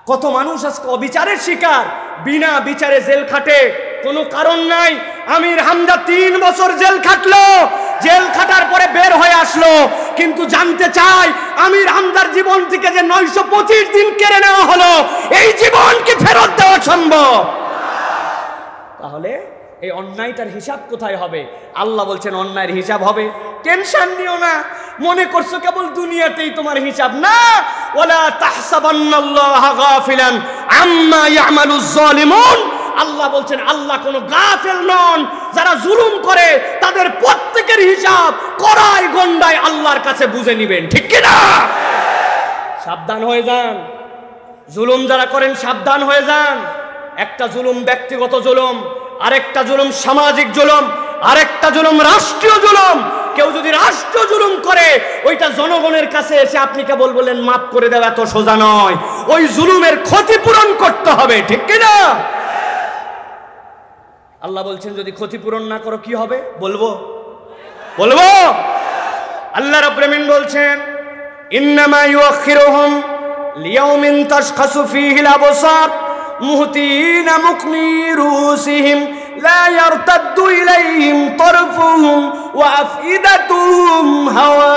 কত মানুষ আজকে অবিচারের শিকার, বিনা বিচারে জেল খাটে, কোনো কারণ নাই। আমির হামজা 3 বছর জেল খাটলো, জেল খাটার পরে বের হয়ে আসলো, কিন্তু জানতে চাই আমির হামজার জীবন থেকে যে 925 দিন কেড়ে নেওয়া হলো, এই জীবন কি ফেরত দেওয়া সম্ভব? তাহলে এই অন্যায়টার হিসাব কোথায় হবে? আল্লাহ বলছেন অন্যায়ের হিসাব হবে, টেনশন নিও না। মনে করছো কেবল দুনিয়াতেই তোমার হিসাব, না। ওয়ালা তাহসাবান্নাল্লাহা গাফিলান আম্মা ইয়ামালুজ জালিমুন। আল্লাহ বলছেন আল্লাহ কোনো গাফেল নন। যারা জুলুম করে তাদের প্রত্যেকের হিসাব কড়াই গন্ডায় আল্লাহর কাছে বুঝে নেবেন, ঠিক কি না? সাবধান হয়ে যান, জুলুম যারা করেন সাবধান হয়ে যান। একটা জুলুম ব্যক্তিগত জুলুম, আরেকটা জুলুম সামাজিক জুলুম, আরেকটা জুলুম রাষ্ট্রীয় জুলুম। কেউ যদি রাষ্ট্রীয় জুলুম করে ওইটা জনগণের কাছে এসে আপনি কেবল বললেন মাফ করে দেওয়া এত সোজা নয়, ওই জুলুমের ক্ষতিপূরণ করতে হবে, ঠিক কি না? আল্লাহ বলছেন যদি ক্ষতিপূরণ না করো কি হবে? বলবো আল্লাহ রাব্বুল আমিন বলছেন ইন্নামা ইউআখিরুহুম লিয়াউমিন তাশখাসু ফীহিল আবসার মুহতিনা মুকনি রুসিহিম লা ইয়ারতাদ্দু ইলাইহিম তারফুহুম ওয়া আফইদাতুহুম হাওয়া।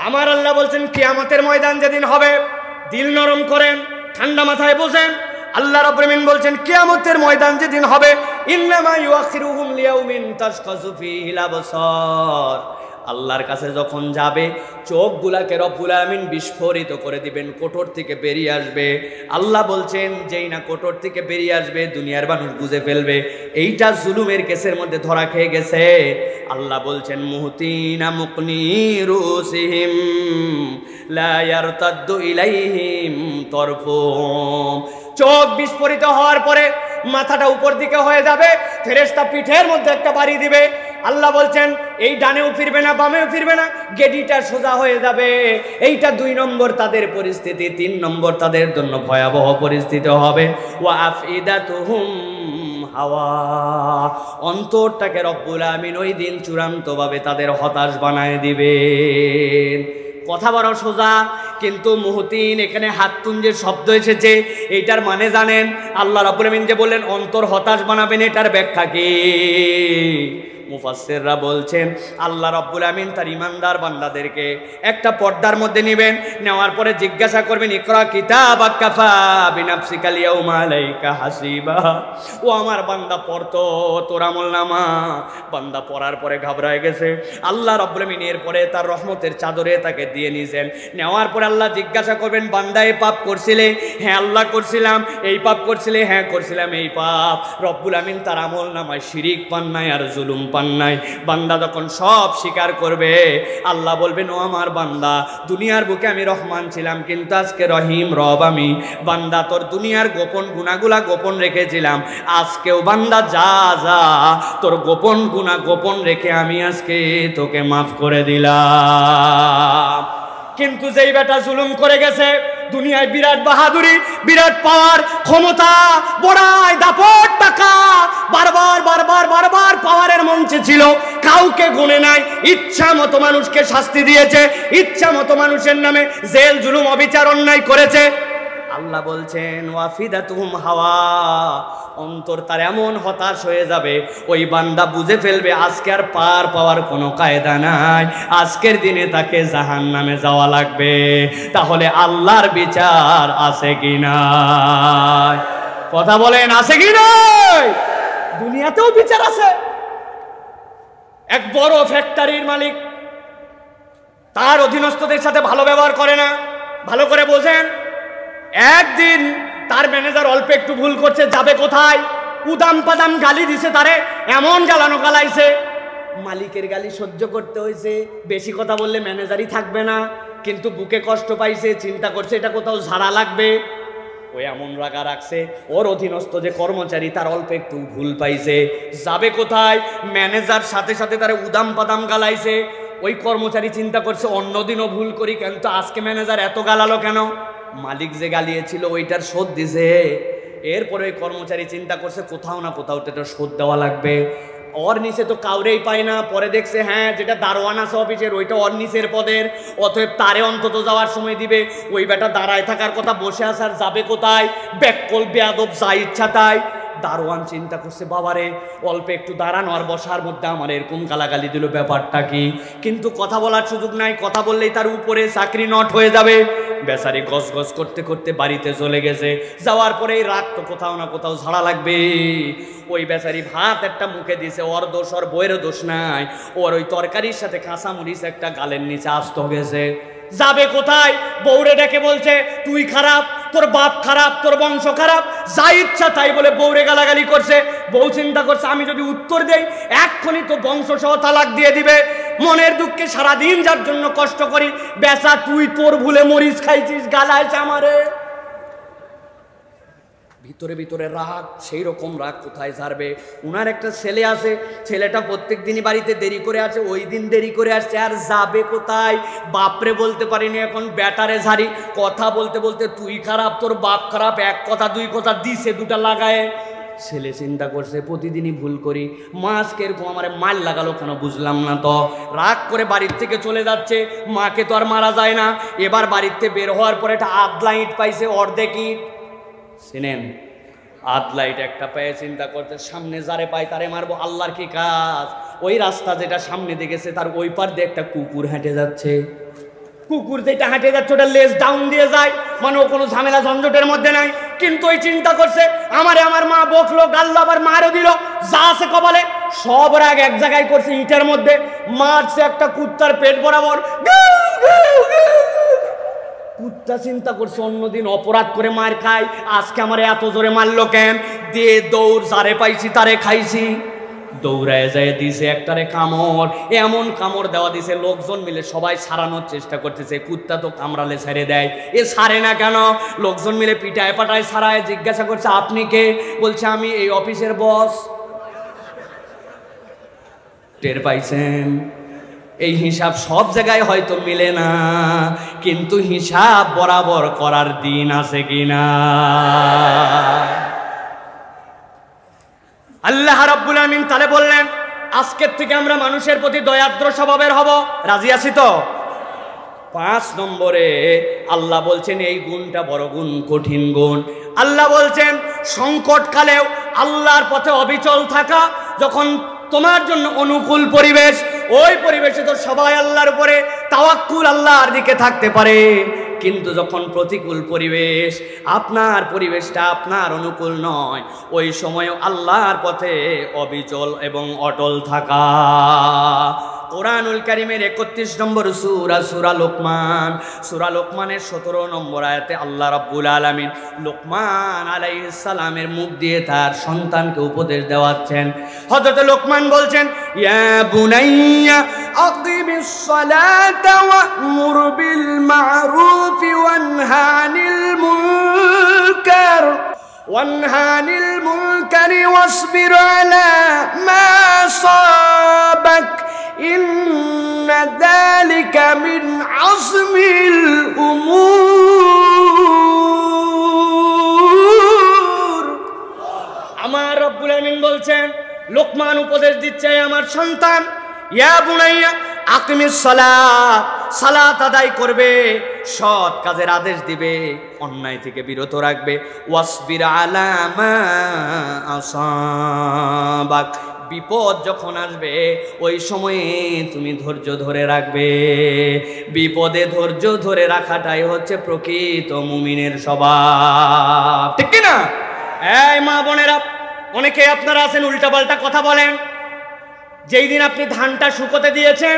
আমার আল্লাহ বলছেন কিয়ামতের ময়দান যেদিন হবে, দিল নরম করেন, ঠান্ডা মাথায় বোঝেন। আল্লাহ রাব্বুল আমিন বলছেন কিয়ামতের ময়দান যেদিন হবে, ইন্নামা ইউআখিরুহুম লিয়াউমিন তাশখাসু ফীহিল আবসার। আল্লাহর কাছে যখন যাবে চোখগুলাকে রব্বুল আমিন বিস্ফোরিত করে দিবেন, কোটর থেকে বেরিয়ে আসবে। আল্লাহ বলছেন যেই না কোটর থেকে বেরিয়ে আসবে দুনিয়ার মানুষ বুঝে ফেলবে এইটা জুলুমের কেসের মধ্যে ধরা খেয়ে গেছে। আল্লাহ বলছেন মুহতিনা মুকনি রুসিহিম লা ইয়ারতাদ্দু ইলাইহিম তারফুহুম। চোখ বিস্ফোরিত হওয়ার পরে মাথাটা উপর দিকে হয়ে যাবে, ফেরেশতা পিঠের মধ্যে একটা বাড়ি দিবে। আল্লাহ বলছেন এই ডানেও ফিরবে না বামেও ফিরবে না, গেডিটা সোজা হয়ে যাবে। এইটা 2 নম্বর তাদের পরিস্থিতি। 3 নম্বর তাদের জন্য ভয়াবহ পরিস্থিতি হবে। ওয়া আফইদাতুহুম হাওয়া। অন্তরটাকে রব্বুল আমিন ওই দিন চূড়ান্তভাবে তাদের হতাশ বানায় দিবেন। কথা বড় সোজা, কিন্তু মুহতিন এখানে হাত তুঞ্জের শব্দ এসেছে, এইটার মানে জানেন? আল্লাহ রাব্বুল আমিন যে বললেন অন্তর হতাশ বানাবেন, এটার ব্যাখ্যা কি? মুফাসসিররা বলছেন আল্লাহ রাব্বুল আমিন তার ইমানদার বান্দাদেরকে একটা পর্দার মধ্যে নেবেন, নেওয়ার পরে জিজ্ঞাসা করবেন ইকরা কিতাবাক কাফা বিনাফসিকাল ইয়াউমা আলাইকা হাসিবা। ও আমার বান্দা পড়তো তোর আমলনামা। বান্দা পড়ার পরে ঘাবড়ায় গেছে। আল্লাহ রাব্বুল আমিন এরপরে তার রহমতের চাদরে তাকে দিয়ে নিয়েছেন। নেওয়ার পরে আল্লাহ জিজ্ঞাসা করবেন বান্দা এই পাপ করছিলে? হ্যাঁ আল্লাহ করছিলাম। এই পাপ করছিলে? হ্যাঁ করছিলাম। এই পাপ রব্বুল আমিন তার আমলনামায় শিরিক পান নাই আর জুলুম পান নাই। বান্দা যখন সব স্বীকার করবে আল্লাহ বলবেন ও আমার বান্দা দুনিয়ার বুকে আমি রহমান ছিলাম কিন্তু আজকে রহিম রব আমি। বান্দা তোর দুনিয়ার গোপন গুনাহগুলা গোপন রেখেছিলাম, আজকেও বান্দা যা যা তোর গোপন গুনাহ গোপন রেখে আমি আজকে তোকে মাফ করে দিলাম। কিন্তু যেই বেটা জুলুম করে গেছে, দুনিয়ায় বিরাট বাহাদুরি, বিরাট পাওয়ার, ক্ষমতা, বড়াই, দাপট, টাকা, বারবার বারবার বারবার পাওয়ারের মঞ্চে ছিল, কাউকে গুনে নাই, ইচ্ছা মতো মানুষকে শাস্তি দিয়েছে, ইচ্ছা মতো মানুষের নামে জেল জুলুম অবিচার অন্যায় করেছে। আল্লাহ বলছেন ওয়াফিদাতুহুম হাওয়া। অন্তর তার এমন হতাশ হয়ে যাবে ওই বান্দা বুঝে ফেলবে আজকে আর পার পাওয়ার কোনো কায়দা নাই, আজকের দিনে তাকে জাহান্নামে যাওয়া লাগবে। তাহলে আল্লাহর বিচার আছে কি নাই? কথা বলেন আছে কি নাই? দুনিয়াতেও বিচার আছে। এক বড় ফ্যাক্টরির মালিক তার অধীনস্থদের সাথে ভালো ব্যবহার করে না, ভালো করে বোঝেন। একদিন তার ম্যানেজার অল্প একটু ভুল করছে, যাবে কোথায়, উদাম পাদাম গালি দিছে, তারে এমন গালানো গালাইছে, মালিকের গালি সহ্য করতে হয়েছে। বেশি কথা বললে ম্যানেজারই থাকবে না, কিন্তু বুকে কষ্ট পাইছে, চিন্তা করছে এটা কোথাও ঝাড়া লাগবে। ওই এমন রাগা রাখছে, ওর অধীনস্থ যে কর্মচারী তার অল্প একটু ভুল পাইছে, যাবে কোথায়, ম্যানেজার সাথে সাথে তারে উদাম পাদাম গালাইছে। ওই কর্মচারী চিন্তা করছে অন্যদিনও ভুল করি, কিন্তু আজকে ম্যানেজার এত গালালো কেন? মালিক যে গালিয়েছিল ওইটার শোধ দিছে। এরপরে ওই কর্মচারী চিন্তা করছে কোথাও না কোথাও তো এটা শোধ দেওয়া লাগবে। ওর নিচে তো কাউরেই পায় না। পরে দেখছে হ্যাঁ যেটা দারোয়ান আছে অফিসের ওইটা ওর নিচের পদের, অতএব তারে অন্তত যাওয়ার সময় দিবে। ওই বেটা দাঁড়ায় থাকার কথা, বসে আছে, আর যাবে কোথায়? ব্যাককল বেয়াদব, যা ইচ্ছা তাই। দারোয়ান চিন্তা করছে বাবারে অল্প একটু দাঁড়ানো আর বসার মধ্যে আমার এরকম গালাগালি দিল, ব্যাপারটা কি? কিন্তু কথা বলার সুযোগ নাই, কথা বললেই তার উপরে চাকরি নট হয়ে যাবে। বেচারি গজ গজ করতে করতে বাড়িতে চলে গেছে। যাওয়ার পরে রাগ তো কোথাও না কোথাও ঝাড়া লাগবে। ওই বেচারি ভাত একটা মুখে দিছে, ওর দোষ, ওর বইয়েরও দোষ নাই। ওর ওই তরকারির সাথে কাঁচা মরিচ একটা গালের নিচে আস্ত গেছে। যাবে কোথায়? বউরে ডেকে বলছে তুই খারাপ, তোর বাপ খারাপ, তোর বংশ খারাপ, যা ইচ্ছা তাই বলে বউরে গালাগালি করছে। বউ চিন্তা করছে আমি যদি উত্তর দেই এক্ষুনি তো বংশ সহ তালাক দিয়ে দিবে। মনের দুঃখে সারাদিন যার জন্য কষ্ট করি, বেচা তুই তোর ভুলে মরিচ খাইছিস, গালাইছে আমারে। ভিতরে ভিতরে রাগ, সেই রকম রাগ কোথায় ছাড়বে? উনার একটা ছেলে আছে, ছেলেটা প্রত্যেক দিনই বাড়িতে দেরি করে আসে, ওই দিন দেরি করে আসছে, আর যাবে কোথায়? বাপরে বলতে পারিনি, এখন ব্যাটারে ঝাড়ি। কথা বলতে বলতে তুই খারাপ, তোর বাপ খারাপ, এক কথা দুই কথা দিছে দুটা লাগায়। ছেলে চিন্তা করছে প্রতিদিনই ভুল করি, মা আজকে এরকম আমার মাল লাগালো কেন বুঝলাম না। তো রাগ করে বাড়ির থেকে চলে যাচ্ছে। মাকে তো আর মারা যায় না। এবার বাড়িতে বের হওয়ার পরে একটা আদলা ইট পাইছে, অর্ধেক ইট চিনেন, আদলা ইট একটা পেয়ে চিন্তা করতে সামনে যারে পাই তারে মারবো। আল্লাহর কি কাজ! ওই রাস্তা যেটা সামনে দেখেছে তার ওই পার দিয়ে একটা কুকুর হেঁটে যাচ্ছে। কুকুর যেটা হেঁটে যাচ্ছে ওটা লেজ ডাউন দিয়ে যায়, মানে ও কোনো ঝামেলা ঝঞ্ঝটের মধ্যে নাই। কিন্তু ওই চিন্তা করছে আমারে আমার মা বকলো, গাল্লো, আবার মারও দিল, যা আছে কপালে সব রাগ এক জায়গায় করছে ইটের মধ্যে। মারছে একটা কুত্তার পেট বরাবর। কুত্তা চিন্তা করছে অন্যদিন অপরাধ করে মার খাই, আজকে আমার এত জোরে মারলো কেন? দিয়ে দৌড়, যারে পাইছি তারে খাইছি। দৌড়ায় যায় দিছে একটারে কামড়, এমন কামড় দেওয়া দিছে লোকজন মিলে সবাই সারানোর চেষ্টা করতেছে। কুত্তা তো কামড়ালে ছেড়ে দেয়, এ ছাড়ে না কেন? লোকজন মিলে পিটায় পাটায় সারায়। জিজ্ঞাসা করছে আপনি কে? বলছে আমি এই অফিসের বস। টের পাইছেন? এই হিসাব সব জায়গায় হয়তো মিলে না, কিন্তু হিসাব বরাবর করার দিন আছে কিনা? আল্লাহ রাব্বুল আমিন তাহলে বললেন আজকের থেকে আমরা মানুষের প্রতি দয়াদ্র স্বভাবের হব। রাজি আছি তো? 5 নম্বরে আল্লাহ বলছেন এই গুণটা বড় গুণ, কঠিন গুণ। আল্লাহ বলছেন সংকটকালেও আল্লাহর পথে অবিচল থাকা। যখন তোমার জন্য অনুকূল পরিবেশ, ওই পরিবেশে তো সবাই আল্লাহর উপরে তাওয়াক্কুল, আল্লাহর দিকে থাকতে পারে। কিন্তু যখন প্রতিকূল পরিবেশ, আপনার পরিবেশটা আপনার অনুকূল নয়, ওই সময় আল্লাহর পথে অবিচল এবং অটল থাকা। কোরআনুল কারীমের 31 নম্বর সূরা, সূরা লোকমান, সূরা লোকমানের 17 নম্বর আয়াতে আল্লাহ রাব্বুল আলামিন লোকমান আলাইহিস সালামের মুখ দিয়ে তার সন্তানকে উপদেশ দেওয়াচ্ছেন। হযরত লোকমান বলছেন ইয়া বুনাইয়া আকিমিস সালাতা ওয়া'মুর বিল মা'রুফ ওয়ানহা আনিল মুনকার ওয়াসবির আলা মা সাবাক ইন্না যালিকা মিন আযমিল উমুর। আমার রব্বুল আমিন বলছেন, লোকমান উপদেশ দিচ্ছে আমার সন্তান, ইয়া বুনাইয়া আকিমিস সালাত, সালাত আদায় করবে, সৎ কাজের আদেশ দিবে, অন্যায় থেকে বিরত রাখবে। ওয়াসবির আলা মা আসাবাক, বিপদ যখন আসবে ওই সময়ে তুমি ধৈর্য ধরে রাখবে। বিপদে ধৈর্য ধরে রাখাটাই হচ্ছে প্রকৃত মুমিনের স্বভাব, ঠিক কি না? এই মা বোনেরা, অনেকে আপনারা আছেন উল্টাপাল্টা কথা বলেন। যেই দিন আপনি ধানটা শুকোতে দিয়েছেন,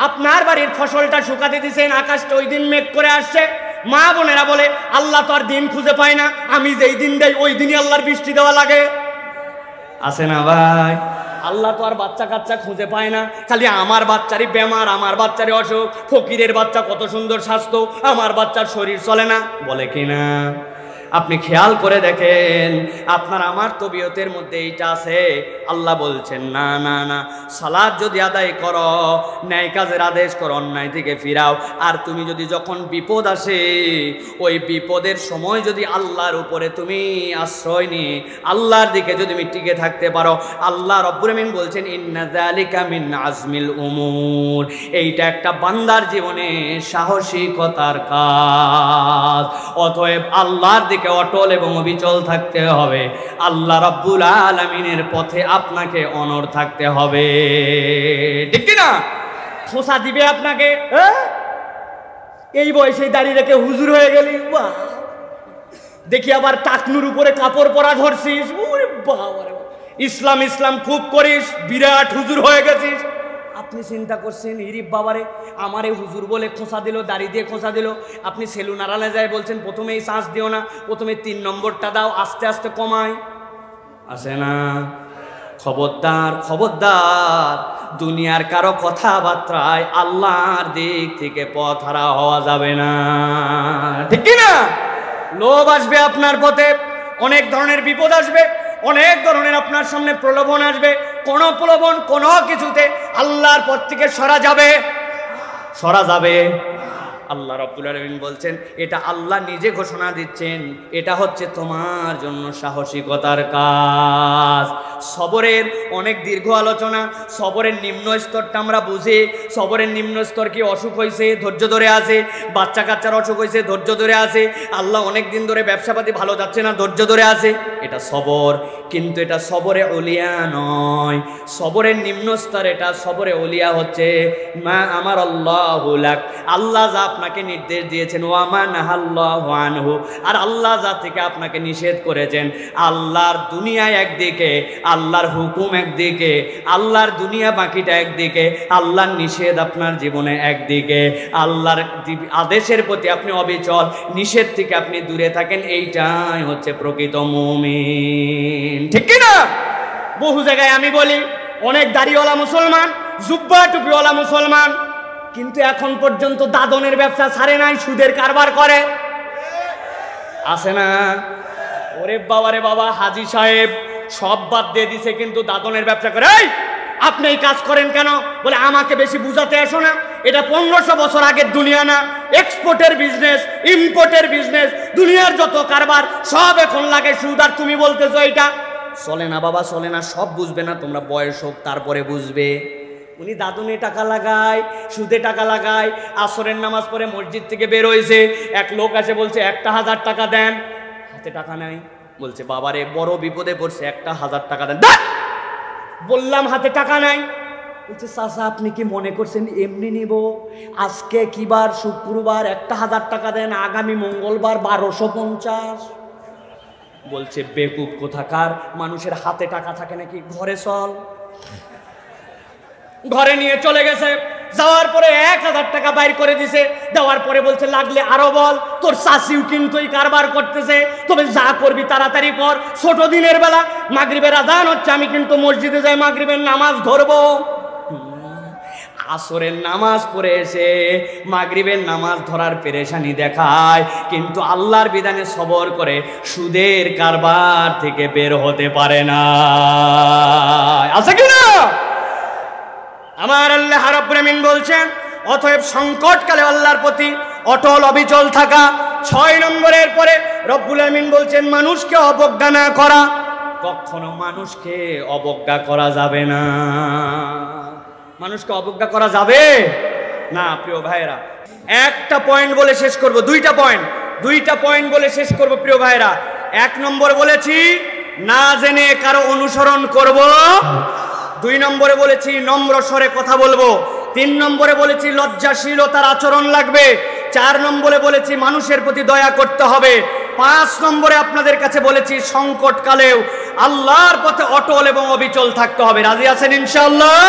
আপনার বাড়ির ফসলটা শুকাতে দিয়েছেন, আকাশটা ওই দিন মেঘ করে আসছে। মা বোনেরা বলে আল্লাহ তো আর দিন খুঁজে পায় না, আমি যেই দিন দেই ওই দিনই আল্লাহর বৃষ্টি দেওয়া লাগে। আছে না ভাই? আল্লাহ তো আর বাচ্চা কাচ্চা খুঁজে পায় না, খালি আমার বাচ্চারই বেমার, আমার বাচ্চারই অসুখ। ফকিরের বাচ্চা কত সুন্দর স্বাস্থ্য, আমার বাচ্চার শরীর চলে না, বলে কিনা? আপনি খেয়াল করে দেখেন, আপনার আমার তবিয়তের মধ্যে এইটা আছে। আল্লাহ বলছেন না না না, সালাত যদি আদায় করো, ন্যায় কাজের আদেশ করো, অন্যায় থেকে ফিরাও। আর তুমি যদি যখন বিপদ আসে, ওই বিপদের সময় যদি আল্লাহর উপরে তুমি আশ্রয় নিয়ে আল্লাহর দিকে যদি তুমি টিকে থাকতে পারো, আল্লাহ রব্বুল আমিন বলছেন ইন্না যালিকা মিন আজমিল উমুর, এইটা একটা বান্দার জীবনে সাহসিকতার কাজ। অতএব আল্লাহর দিকে অটল এবং অবিচল থাকতে হবে। আল্লাহ রাব্বুল আলামিনের পথে আপনাকে অনড় থাকতে হবে, ঠিক কি না? খোঁচা দিবে আপনাকে, এই বয়সে দাঁড়িয়ে রেখে হুজুর হয়ে গেলি, বাহ, দেখি আবার টাকনুর উপরে কাপড় পরা ধরছিস, ওরে বাবা, ইসলাম ইসলাম খুব করিস, বিরাট হুজুর হয়ে গেছিস। আপনি চিন্তা করছেন ইরিফ বাবারে আমারে হুজুর বলে খোঁচা দিল, দাড়ি দিয়ে খোঁচা দিল। আপনি সেলুন আড়ালে যায় বলছেন প্রথমেই শ্বাস দিও না, প্রথমে 3 নম্বরটা দাও, আস্তে আস্তে কমায়, আসে না? খবরদার খবরদার, দুনিয়ার কারো কথাবার্তায় আল্লাহর দিক থেকে পথ হারা হওয়া যাবে না, ঠিক কি না? লোভ আসবে আপনার পথে, অনেক ধরনের বিপদ আসবে, অনেক ধরনের আপনার সামনে প্রলোভন আসবে। কোন প্রলোভন কোন কিছুতে আল্লাহর পথ থেকে সরা যাবে? আল্লাহ রাব্বুল আলামিন বলছেন, এটা আল্লাহ নিজে ঘোষণা দিচ্ছেন, এটা হচ্ছে তোমার জন্য সাহসিকতার কাজ। সবরের অনেক দীর্ঘ আলোচনা। সবরের নিম্ন স্তরটা আমরা বুঝি। সবরের নিম্ন স্তর কি? অসুখ হয়েছে, ধৈর্য ধরে আছে। বাচ্চা কাচ্চার অসুখ হয়েছে, ধৈর্য ধরে আছে। আল্লাহ অনেক দিন ধরে ব্যবসাপাতি ভালো যাচ্ছে না, ধৈর্য ধরে আছে, এটা সবর। কিন্তু এটা সবরে ওলিয়া নয়। সবরের নিম্ন স্তর এটা। সবরে ওলিয়া হচ্ছে মা আমার আল্লাহু লাক, আল্লাহ যা আপনাকে নির্দেশ দিয়েছেন, ওয়া মা নাহাল্লাহু আনহু, আর আল্লাহ যা থেকে আপনাকে নিষেধ করেছেন। আল্লাহর দুনিয়া একদিকে, আল্লাহর হুকুম একদিকে, আল্লাহর দুনিয়া বাকিটা একদিকে, আল্লাহর নিষেধ আপনার জীবনে একদিকে। আল্লাহর আদেশের প্রতি আপনি অবিচল, নিষেধ থেকে আপনি দূরে থাকেন, এইটাই হচ্ছে প্রকৃত মুমিন, ঠিক কি না? বহু জায়গায় আমি বলি অনেক দাড়িওয়ালা মুসলমান, জুব্বা টুপিওয়ালা মুসলমান, কিন্তু এখন পর্যন্ত দাদনের ব্যবসা ছাড়ে নাই, সুদের কারবার করে, আছে না? ওরে বাবা রে বাবা, হাজি সাহেব সব বাদ দিয়ে দিছে কিন্তু দাদনের ব্যবসা করে। এই আপনি এই কাজ করেন কেন? বলে আমাকে বেশি বুঝাতে আসো না, এটা 1500 বছর আগের দুনিয়া না, এক্সপোর্টের বিজনেস, ইম্পোর্টের বিজনেস, দুনিয়ার যত কারবার সব এখন লাগে সুদ, আর তুমি বলতেছো এটা চলে না। বাবা চলে না, সব বুঝবে না, তোমরা বয়স হোক তারপরে বুঝবে। উনি দাদনে টাকা লাগায়, সুদে টাকা লাগায়। আসরের নামাজ পড়ে মসজিদ থেকে বের হয়েছে, এক লোক আসে বলছে 1000 টাকা দেন, হাতে টাকা নাই। বলছে বাবারে বড় বিপদে পড়ছে, 1000 টাকা দেন। বললাম হাতে টাকা নাই। বলছে চাচা আপনি কি মনে করছেন এমনি নিব? আজকে কি বার? শুক্রবার, 1000 টাকা দেন, আগামী মঙ্গলবার 1250। বলছে বেকুব কোথাকার, মানুষের হাতে টাকা থাকে নাকি? ঘরে চল। ঘরে নিয়ে চলে গেছে, যাওয়ার পরে 1000 টাকা বাইর করে দিছে। দেওয়ার পরে বলছে লাগলে আরো বল, তোর চাষিও কিন্তু এই কারবার করতেছে, তবে যা করবি তাড়াতাড়ি কর। ছোট দিনের বেলা মাগরিবের আজান হচ্ছে, আমি কিন্তু মসজিদে যাই মাগরিবের নামাজ ধরবো। আসরের নামাজ পড়ে এসে মাগরিবের নামাজ ধরার পেরেশানি দেখায়, কিন্তু আল্লাহর বিধানে সবর করে সুদের কারবার থেকে বের হতে পারে না, আছে কিনা? আমার আল্লাহ রাব্বুল আমিন বলছেন, অতএব সংকটকালে আল্লাহর প্রতি অটল অবিচল থাকা। 6 নম্বরের পরে রব্বুল আমিন বলছেন মানুষকে অবজ্ঞা না করা। কখনো মানুষকে অবজ্ঞা করা যাবে না। মানুষকে অবজ্ঞা করা যাবে না। প্রিয় ভাইরা, একটা পয়েন্ট বলে শেষ করব, দুইটা পয়েন্ট বলে শেষ করব প্রিয় ভাইরা। 1 নম্বর বলেছি না জেনে কারো অনুসরণ করব। 2 নম্বরে বলেছি নম্র স্বরে কথা বলবো। 3 নম্বরে বলেছি লজ্জাশীলতার আচরণ লাগবে। 4 নম্বরে বলেছি মানুষের প্রতি দয়া করতে হবে। 5 নম্বরে আপনাদের কাছে বলেছি সংকটকালেও আল্লাহর পথে অটল এবং অবিচল থাকতে হবে। রাজি আছেন ইনশাআল্লাহ?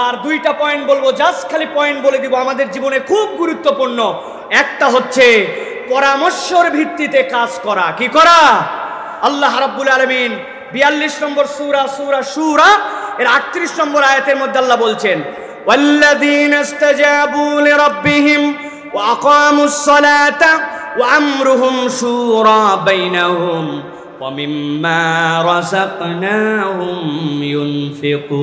আর 2টা পয়েন্ট বলবো, জাস্ট খালি পয়েন্ট বলে দিব, আমাদের জীবনে খুব গুরুত্বপূর্ণ। একটা হচ্ছে পরামর্শের ভিত্তিতে কাজ করা। কি করা? আল্লাহ রাব্বুল আলামিন 42 নম্বর সূরা সূরা এর 38 নম্বর আয়াতের মধ্যে আল্লাহ বলছেন, ওয়াল্লাযীনা ইসতাজাবু লিরাব্বিহিম ওয়া আকামুস সালাতা ওয়া আমরুহুম শুরা বাইনাহুম ওয়া মিম্মা রাযাকনাহুম ইউনফিকুন।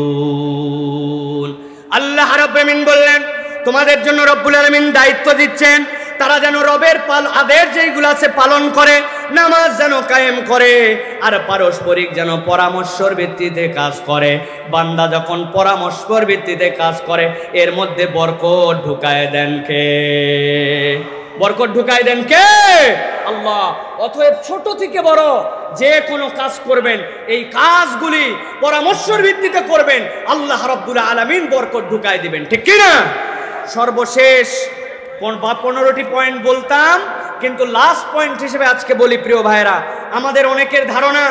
আল্লাহ রাব্বুল আলামিন বললেন, তোমাদের জন্য রব্বুল আলামিন দায়িত্ব দিচ্ছেন, তারা যেন রবের আদেশ যেগুলো আছে পালন করে, নামাজ যেন কায়েম করে, আর পারস্পরিক যেন পরামর্শের ভিত্তিতে কাজ করে। বান্দা যখন পরামর্শের ভিত্তিতে কাজ করে, এর মধ্যে বরকত ঢুকায় দেন কে? বরকত ঢুকায় দেন কে? আল্লাহ। অতএব ছোট থেকে বড় যে কোনো কাজ করবেন, এই কাজগুলি পরামর্শের ভিত্তিতে করবেন, আল্লাহ রাব্বুল আলামিন বরকত ঢুকায় দিবেন, ঠিক কি না? সর্বশেষ 15টি পয়েন্ট বলতাম, কিন্তু লাস্ট পয়েন্ট হিসেবে আজকে বলি, প্রিয় ভাইরা, আমাদের অনেকের ধারণা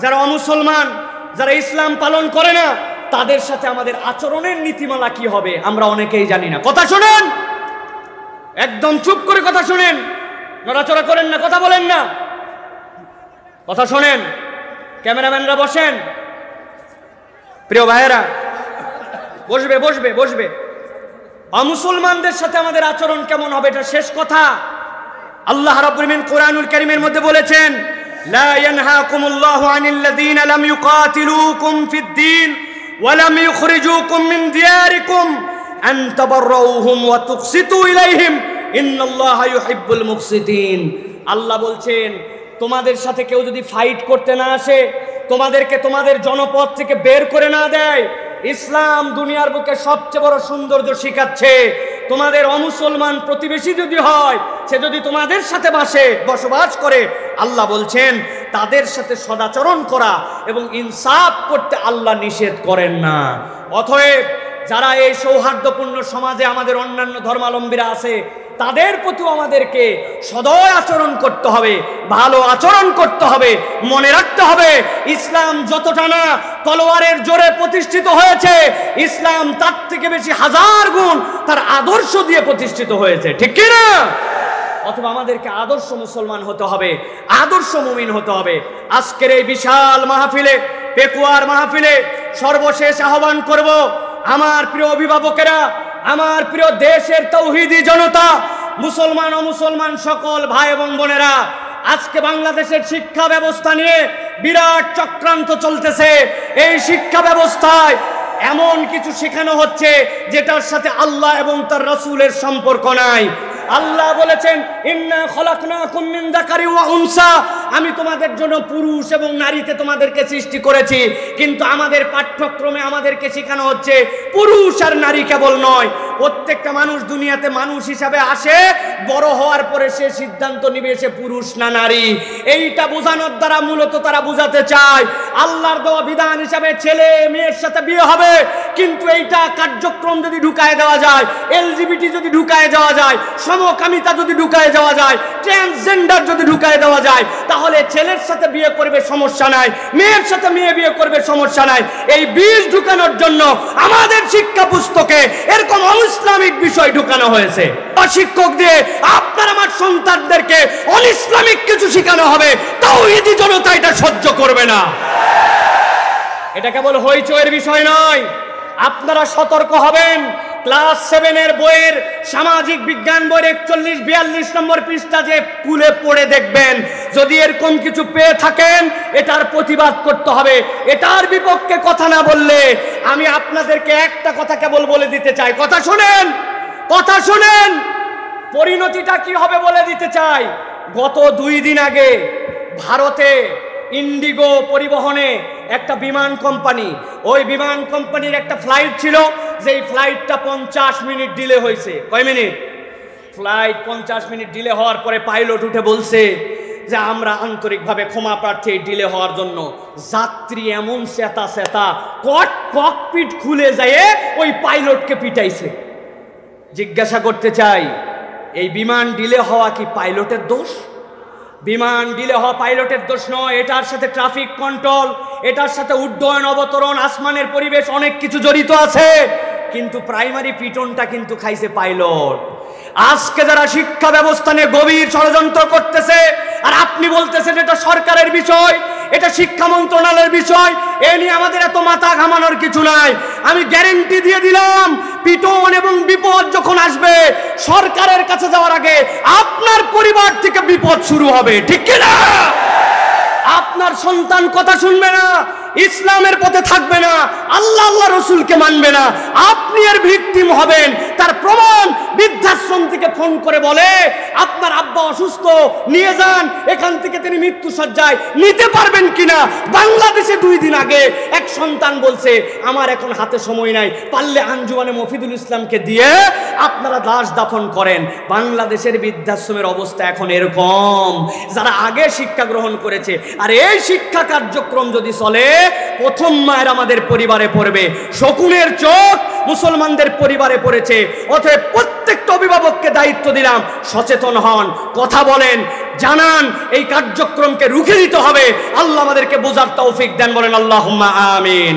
যারা অমুসলমান, যারা ইসলাম পালন করে না, তাদের সাথে আমাদের আচরণের নীতিমালা কি হবে আমরা অনেকেই জানি না। কথা শোনেন, একদম চুপ করে কথা শুনেন, নড়াচড়া করেন না, কথা বলেন না, কথা শোনেন। ক্যামেরাম্যানরা বসেন, প্রিয় ভাইয়েরা বসবে বসবে বসবে। অমুসলমানদের সাথে আমাদের আচরণ কেমন হবে এটা শেষ কথা। আল্লাহ রাব্বুল আলামিন কোরআনুল কারীমের মধ্যে বলেছেন, লা ইয়ানহাকুমুল্লাহু আনিল্লাযীনা লাম ইউকাতিলুকুম ফিদ-দীন ওয়া লাম ইউখরিজুকুম মিন দিয়ারিকুম আন তাবাররাউহুম ওয়া তুকসিতু ইলাইহিম ইন্নাল্লাহা ইউহিব্বুল মুকসিতিন। আল্লাহ বলছেন, তোমাদের সাথে কেউ যদি ফাইট করতে না আসে, তোমাদেরকে তোমাদের জনপদ থেকে বের করে না দেয়, ইসলাম দুনিয়ার বুকে সবচেয়ে বড় সৌন্দর্য শিখাচ্ছে। তোমাদের অমুসলমান প্রতিবেশী যদি হয়, সে যদি তোমাদের সাথে বসবাস করে, আল্লাহ বলছেন তাদের সাথে সদাচরণ করা এবং ইনসাফ করতে আল্লাহ নিষেধ করেন না। অতএব যারা এই সৌহার্দ্যপূর্ণ সমাজে আমাদের অন্যান্য ধর্মাবলম্বীরা আছে, তাদের প্রতিও আমাদেরকে সদয় আচরণ করতে হবে, ভালো আচরণ করতে হবে। মনে রাখতে হবে, ইসলাম যতটা না তলোয়ারের জোরে প্রতিষ্ঠিত হয়েছে, ইসলাম তার থেকে বেশি হাজার গুণ তার আদর্শ দিয়ে প্রতিষ্ঠিত হয়েছে, ঠিক কি না? অথবা আমাদেরকে আদর্শ মুসলমান হতে হবে, আদর্শ মুমিন হতে হবে। আজকের এই বিশাল মাহফিলে, পেকুয়ার মাহফিলে সর্বশেষ আহ্বান করব, আমার প্রিয় অভিভাবকেরা, আমার প্রিয় দেশের তৌহিদি জনতা, মুসলমান ও মুসলমান সকল ভাই এবং বোনেরা, আজকে বাংলাদেশের শিক্ষা ব্যবস্থা নিয়ে বিরাট চক্রান্ত চলতেছে। এই শিক্ষা ব্যবস্থায় এমন কিছু শেখানো হচ্ছে যেটার সাথে আল্লাহ এবং তার রাসূলের সম্পর্ক নাই। আল্লাহ বলেছেন, ইন্না খলাকনাকুম মিন যাকারি ওয়া উনসা, আমি তোমাদের জন্য পুরুষ এবং নারীতে তোমাদেরকে সৃষ্টি করেছি। কিন্তু আমাদের পাঠ্যক্রমে আমাদেরকে শেখানো হচ্ছে পুরুষ আর নারী কেবল নয়, প্রত্যেকটা মানুষ দুনিয়াতে মানুষ হিসাবে আসে, বড় হওয়ার পরে সে সিদ্ধান্ত নিবে সে পুরুষ না নারী। এইটা বোঝানোর দ্বারা মূলত তারা বুঝাতে চায় আল্লাহর দেওয়া বিধান হিসাবে ছেলে মেয়ের সাথে বিয়ে হবে, কিন্তু এইটা কার্যক্রম যদি ঢুকায় দেওয়া যায়, এলজিবিটি যদি ঢুকায় দেওয়া যায়, সমকামিতা যদি ঢুকায় দেওয়া যায়, ট্রান্সজেন্ডার যদি ঢুকায় দেওয়া যায়, তাহলে ছেলের সাথে বিয়ে করবে সমস্যা নাই, মেয়ের সাথে মেয়ে বিয়ে করবে সমস্যা নাই। এই বীজ ঢুকানোর জন্য আমাদের শিক্ষা পুস্তকে এরকম অনইসলামিক বিষয় ঢুকানো হয়েছে। শিক্ষক দিয়ে আপনার আমার সন্তানদেরকে অনইসলামিক কিছু শেখানো হবে, তাওহীদি জনতা এটা সহ্য করবে না। এটা কেবল হইচইয়ের বিষয় নয়, আপনারা সতর্ক হবেন। ক্লাস 7 এর বইয়ের সামাজিক বিজ্ঞান বইয়ের 41-42 নম্বর পৃষ্ঠা যে খুলে পড়ে দেখবেন, যদি এরকম কিছু পেয়ে থাকেন এটার প্রতিবাদ করতে হবে। এটার বিপক্ষে কথা না বললে আমি আপনাদেরকে একটা কথা কেবল বলে দিতে চাই, কথা শুনেন, কথা শুনেন, পরিণতিটা কি হবে বলে দিতে চাই। গত 2 দিন আগে ভারতে ইন্ডিগো পরিবহনে একটা বিমান কোম্পানি, ওই বিমান কোম্পানির একটা ফ্লাইট ছিল, যেই ফ্লাইটটা 50 মিনিট ডিলে হয়েছে। কয় মিনিট? ফ্লাইট 50 মিনিট ডিলে হওয়ার পরে পাইলট উঠে বলছে যে আমরা আন্তরিকভাবে ক্ষমা প্রার্থী ডিলে হওয়ার জন্য। যাত্রী এমন সেতা ককপিট খুলে যায় ওই পাইলটকে পিটাইছে। জিজ্ঞাসা করতে চাই, এই বিমান ডিলে হওয়া কি পাইলটের দোষ? বিমান ডিলে হওয়া পাইলটের দোষ নয়, এটার সাথে ট্রাফিক কন্ট্রোল, এটার সাথে উড্ডয়ন অবতরণ, আসমানের পরিবেশ, অনেক কিছু জড়িত আছে। কিন্তু প্রাইমারি পিটনটা কিন্তু খাইছে পাইলট। আজকে যারা শিক্ষা ব্যবস্থা নিয়ে গভীর ষড়যন্ত্র করতেছে, আর আপনি বলতেছেন এটা সরকারের বিষয়, এটা শিক্ষা মন্ত্রণালয়ের বিষয়, এ নিয়ে আমাদের এত মাথা ঘামানোর কিছু নাই। আমি গ্যারেন্টি দিয়ে দিলাম, পিটন এবং বিপদ যখন আসবে, সরকারের কাছে যাওয়ার আগে আপনার পরিবার থেকে বিপদ শুরু হবে, ঠিক কি না? আপনার সন্তান কথা শুনবে না, ইসলামের পথে থাকবে না, আল্লাহ আল্লাহ রসুলকে মানবে না, আপনি এর ভিকটিম হবেন। তার প্রমাণ বৃদ্ধাশ্রম থেকে ফোন করে বলে আপনার আব্বা অসুস্থ, নিয়ে যান, এখান থেকে তিনি মৃত্যু সজ্জায়, নিতে পারবেন কিনা? বাংলাদেশে 2 দিন আগে এক সন্তান বলছে আমার এখন হাতে সময় নাই, পারলে আঞ্জুমানে মফিদুল ইসলামকে দিয়ে আপনারা লাশ দাফন করেন। বাংলাদেশের বৃদ্ধাশ্রমের অবস্থা এখন এরকম। যারা আগে শিক্ষা গ্রহণ করেছে, আর এই শিক্ষা কার্যক্রম যদি চলে, প্রথম মায়ের আমাদের পরিবারে পড়বে, শকুনের চোখ মুসলমানদের পরিবারে পড়েছে। অতএব প্রত্যেকটা অভিভাবককে দায়িত্ব দিলাম, সচেতন হন, কথা বলেন, জানান, এই কার্যক্রমকে রুখে দিতে হবে। আল্লাহ আমাদেরকে বোঝার তৌফিক দেন, বলেন আল্লাহুম্মা আমিন।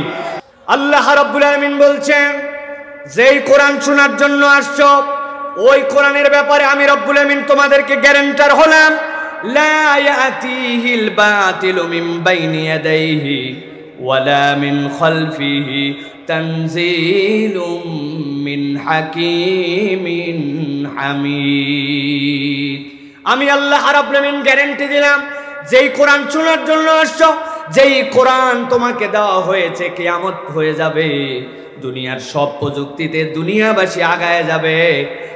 আল্লাহ রাব্বুল আলামিন বলছেন, যেই কোরআন শোনার জন্য আসছো, ওই কোরআনের ব্যাপারে আমি রব্বুল আমিন তোমাদেরকে গ্যারান্টার হলাম, লা ইয়াতিহিল বাতিলু মিন বাইনি ইয়াদাইহি ওয়ালা মিন খালফিহি তানজিলুম মিন হাকিমিন হামিদ। আমি আল্লাহ রাব্বুল আমিন গ্যারান্টি দিলাম, যেই কোরআন শোনার জন্য আসছো, যেই কোরআন তোমাকে দেওয়া হয়েছে, কিয়ামত হয়ে যাবে, দুনিয়ার সব প্রযুক্তিতে দুনিয়াবাসী আগায় যাবে,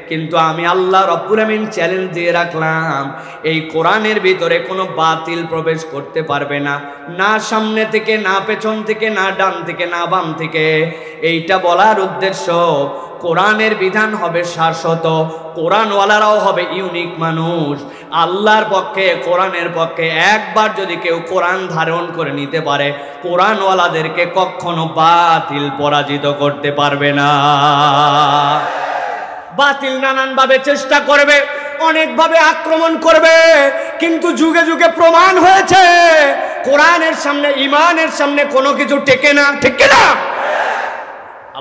কিন্তু আমি আল্লাহ রব্বুল আমিন চ্যালেঞ্জ দিয়ে রাখলাম, এই কোরআনের ভিতরে কোনো বাতিল প্রবেশ করতে পারবে না, না সামনে থেকে, না পেছন থেকে, না ডান থেকে, না বাম থেকে। এইটা বলার উদ্দেশ্য, কোরআনের বিধান হবে শাশ্বত, কোরআনওয়ালারাও হবে ইউনিক মানুষ। আল্লাহর পক্ষে, কোরআনের পক্ষে একবার যদি কেউ কোরআন ধারণ করে নিতে পারে, কোরআনওয়ালাদেরকে কখনো বাতিল পরাজিত করতে পারবে না। বাতিল নানানভাবে চেষ্টা করবে, অনেকভাবে আক্রমণ করবে, কিন্তু যুগে যুগে প্রমাণ হয়েছে কোরআনের সামনে, ইমানের সামনে কোনো কিছু টেকে না, ঠিক না?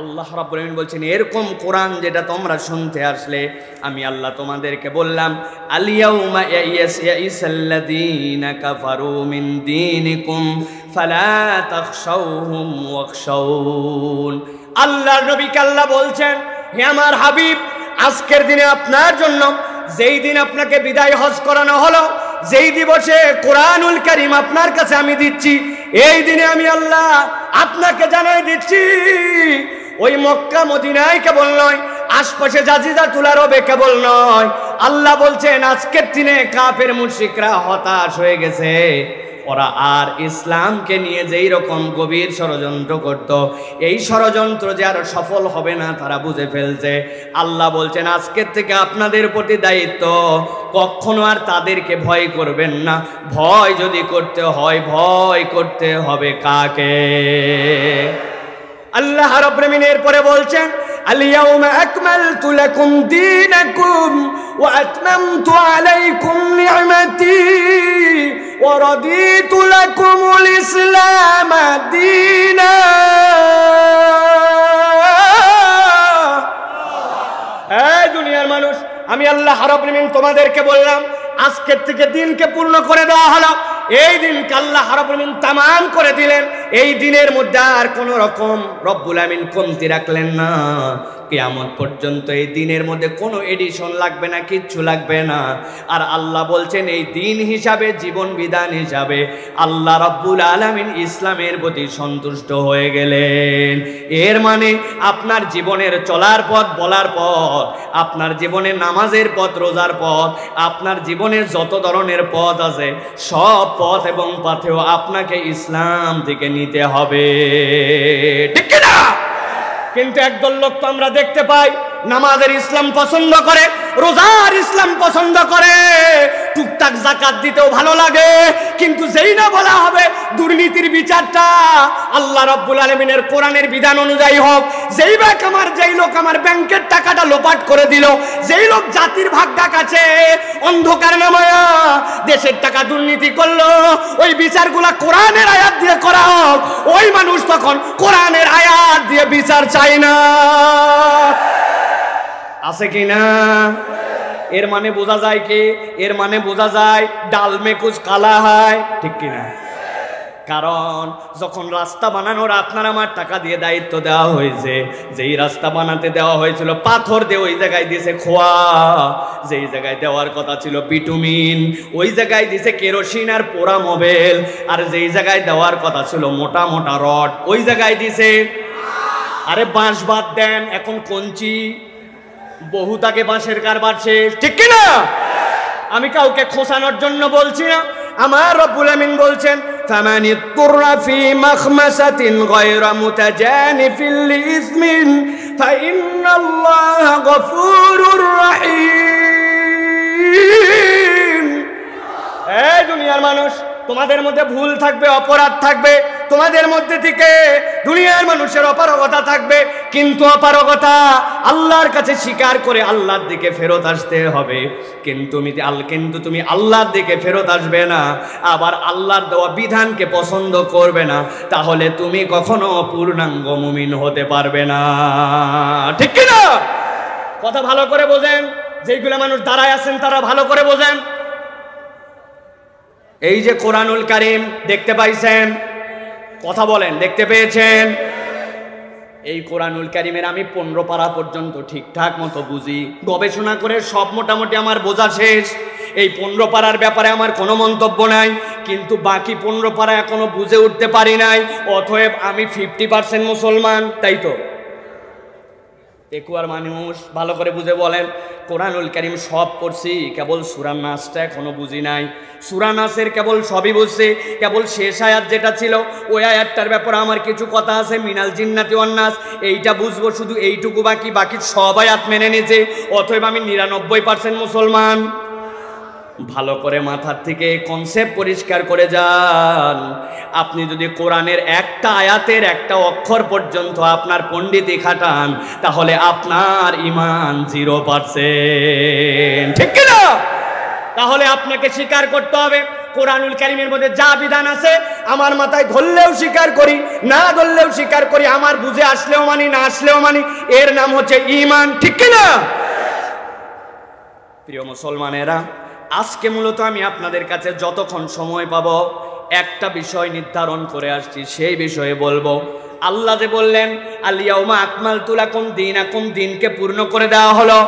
আল্লাহ রাব্বুল আমিন বলছেন, এরকম কোরআন যেটা তোমরা শুনতে আসলে, আমি আল্লাহ তোমাদেরকে বললাম, আলিয়াউমা ইয়াইসাল্লাযীনা কাফারু মিন দীনিকুম ফালা তাখশাউহুম ওয়াখশাউন। আল্লাহর নবীকে আল্লাহ বলছেন, হে আমার হাবিব, আজকের দিনে আপনার জন্য, যেই দিন আপনাকে বিদায় হজ করানো হলো, যেই দিবসে কোরআনুল কারীম আপনার কাছে আমি দিচ্ছি, এই দিনে আমি আল্লাহ আপনাকে জানাই দিচ্ছি, ওই মক্কা মদিনায় কেবল নয়, আশপাশে জাজিরা তুলারবে কেবল নয়, আল্লাহ বলছেন আজকের দিনে কাফের মুশরিকরা হতাশ হয়ে গেছে। ওরা আর ইসলামকে নিয়ে যেই রকম গভীর ষড়যন্ত্র করত, এই ষড়যন্ত্র যে আর সফল হবে না তারা বুঝে ফেলছে। আল্লাহ বলছেন, আজকের থেকে আপনাদের প্রতি দায়িত্ব, কখনো আর তাদেরকে ভয় করবেন না। ভয় যদি করতে হয়, ভয় করতে হবে কাকে? আল্লাহ রাব্বুল আমিন এরপরে বলছেন, আল-ইয়াওমা আকমালতু লাকুম দীনাকুম ওয়া আতমামতু আলাইকুম নি'মাতি ওয়া রাদিতু লাকুমুল ইসলাম দীনা। এই দুনিয়ার মানুষ, আমি আল্লাহ রাব্বুল আমিন তোমাদেরকে বললাম, আজকের থেকে দিনকে পূর্ণ করে দেওয়া হলো। এই দিনকে আল্লাহ রাব্বুল আমিন তামাম করে দিলেন। এই দিনের মধ্যে আর কোনো রকম রব্বুল আমিন কমতি রাখলেন না। কিয়ামত পর্যন্ত এই দিনের মধ্যে কোনো এডিশন লাগবে না, কিচ্ছু লাগবে না। আর আল্লাহ বলছেন, এই দিন হিসাবে, জীবন বিধান হিসাবে আল্লাহ রাব্বুল আলামিন ইসলামের প্রতি সন্তুষ্ট হয়ে গেলেন। এর মানে আপনার জীবনের চলার পথ, বলার পথ, আপনার জীবনের নামাজের পথ, রোজার পথ, আপনার জীবনের যত ধরনের পথ আছে, সব পথ এবং পথেও আপনাকে ইসলাম থেকে নিতে হবে, ঠিক না? কিন্তু একদল লোক তো আমরা দেখতে পাই, নামাজের ইসলাম পছন্দ করে, রোজার ইসলাম পছন্দ করে, টুকটাক যাকাত দিতেও ভালো লাগে, কিন্তু যেই না বলা হবে দুর্নীতির বিচারটা আল্লাহ রাব্বুল আলামিনের কোরআনের বিধান অনুযায়ী হোক, যেই লোক আমার ব্যাংকের টাকাটা লোপাট করে দিল, যেই লোক জাতির ভাগ্যা কাছে অন্ধকার নামায়া দেশের টাকা দুর্নীতি করলো, ওই বিচারগুলা কোরআনের আয়াত দিয়ে করা হোক, ওই মানুষ তখন কোরআনের আয়াত দিয়ে বিচার চায় না। আছে কি না? এর মানে বোঝা যায় কি? এর মানে বোঝা যায় ডাল মে কুছ কালা হয়, ঠিক কিনা? কারণ যখন রাস্তা বানানোর আপনার আমার টাকা দিয়ে দায়িত্ব দেওয়া হয়েছে, যেই রাস্তা বানাতে দেওয়া হয়েছিল পাথর দিয়ে ওই জায়গায় দিয়েছে খোয়া, যেই জায়গায় দেওয়ার কথা ছিল বিটুমিন ওই জায়গায় দিয়েছে কেরোসিন আর পোড়া মোবেল, আর যেই জায়গায় দেওয়ার কথা ছিল মোটা মোটা রড ওই জায়গায় দিয়েছে আরে বাঁশ বাদ দেন, এখন কঞ্চি, বহুত আগে বাঁশের কারবার শেষ, ঠিক কিনা? আমি কাউকে খোঁচানোর জন্য বলছি না, আমার রব্বুল আমিন বলছেন ফামানি তুররা ফি মাখমাসাতিন গায়রা মুতাজানিফিল লিইসমিন ফাইন্নাল্লাহা গফুরুর রহিম। এই দুনিয়ার মানুষ, তোমাদের মধ্যে ভুল থাকবে, অপরাধ থাকবে, তোমাদের মধ্যে থেকে দুনিয়ার মানুষের অপারগতা থাকবে, কিন্তু অপারগতা আল্লাহর কাছে স্বীকার করে আল্লাহর দিকে ফেরত আসতে হবে। কিন্তু তুমি আল্লাহর দিকে ফেরত আসবে না, আবার আল্লাহর দেওয়া বিধানকে পছন্দ করবে না, তাহলে তুমি কখনো পূর্ণাঙ্গ মুমিন হতে পারবে না, ঠিক কি না? কথা ভালো করে বোঝেন, যেইগুলো মানুষ দাঁড়ায় আছেন তারা ভালো করে বোঝেন। এই যে কোরআনুল কারীম দেখতে পাইছেন, কথা বলেন, দেখতে পেয়েছেন? এই কোরআনুল কারীমের আমি 15 পারা পর্যন্ত ঠিকঠাক মতো বুঝি, গবেষণা করে সব মোটামুটি আমার বোঝা শেষ। এই 15 পারার ব্যাপারে আমার কোনো মন্তব্য নাই, কিন্তু বাকি 15 পারা এখনো বুঝে উঠতে পারি নাই, অতএব আমি 50% মুসলমান, তাই তো? একুয়ার মানুষ ভালো করে বুঝে বলেন, কোরআনুল কারীম সব পড়ছি, কেবল সূরা নাসটা এখনো বুঝি নাই। সূরা নাসের কেবল সবই বুঝছি, কেবল শেষ আয়াত যেটা ছিল ওই আয়াতটার ব্যাপারে আমার কিছু কথা আছে, মিনাল জিন্নাতি ওয়ান নাস, এইটা বুঝবো, শুধু এইটুকু বাকি সব আয়াত মেনে নিয়েছে, অতএব আমি 99% মুসলমান। ভালো করে মাথার থেকে কনসেপ্ট পরিষ্কার করে যান। আপনি যদি কোরআনের একটা আয়াতের একটা অক্ষর পর্যন্ত আপনার পণ্ডিতি খাটান, তাহলে আপনার ঈমান 0%, ঠিক কি না? তাহলে আপনাকে স্বীকার করতে হবে কোরআনুল কারীমের মধ্যে যা বিধান আছে আমার মাথায় ধরলেও স্বীকার করি, না ধরলেও স্বীকার করি, আমার বুঝে আসলেও মানি, না আসলেও মানি, এর নাম হচ্ছে ঈমান, ঠিক কি না? প্রিয় মুসলমানেরা, আজকে মূলত আমি আপনাদের কাছে যতক্ষণ সময় পাবো একটা বিষয় নির্ধারণ করে আসছি, সেই বিষয়ে বলবো। আল্লাহ যে বললেন আল ইয়াউমা আকমালতু লাকুম দীনাকুম, দিনকে পূর্ণ করে দেওয়া হলো।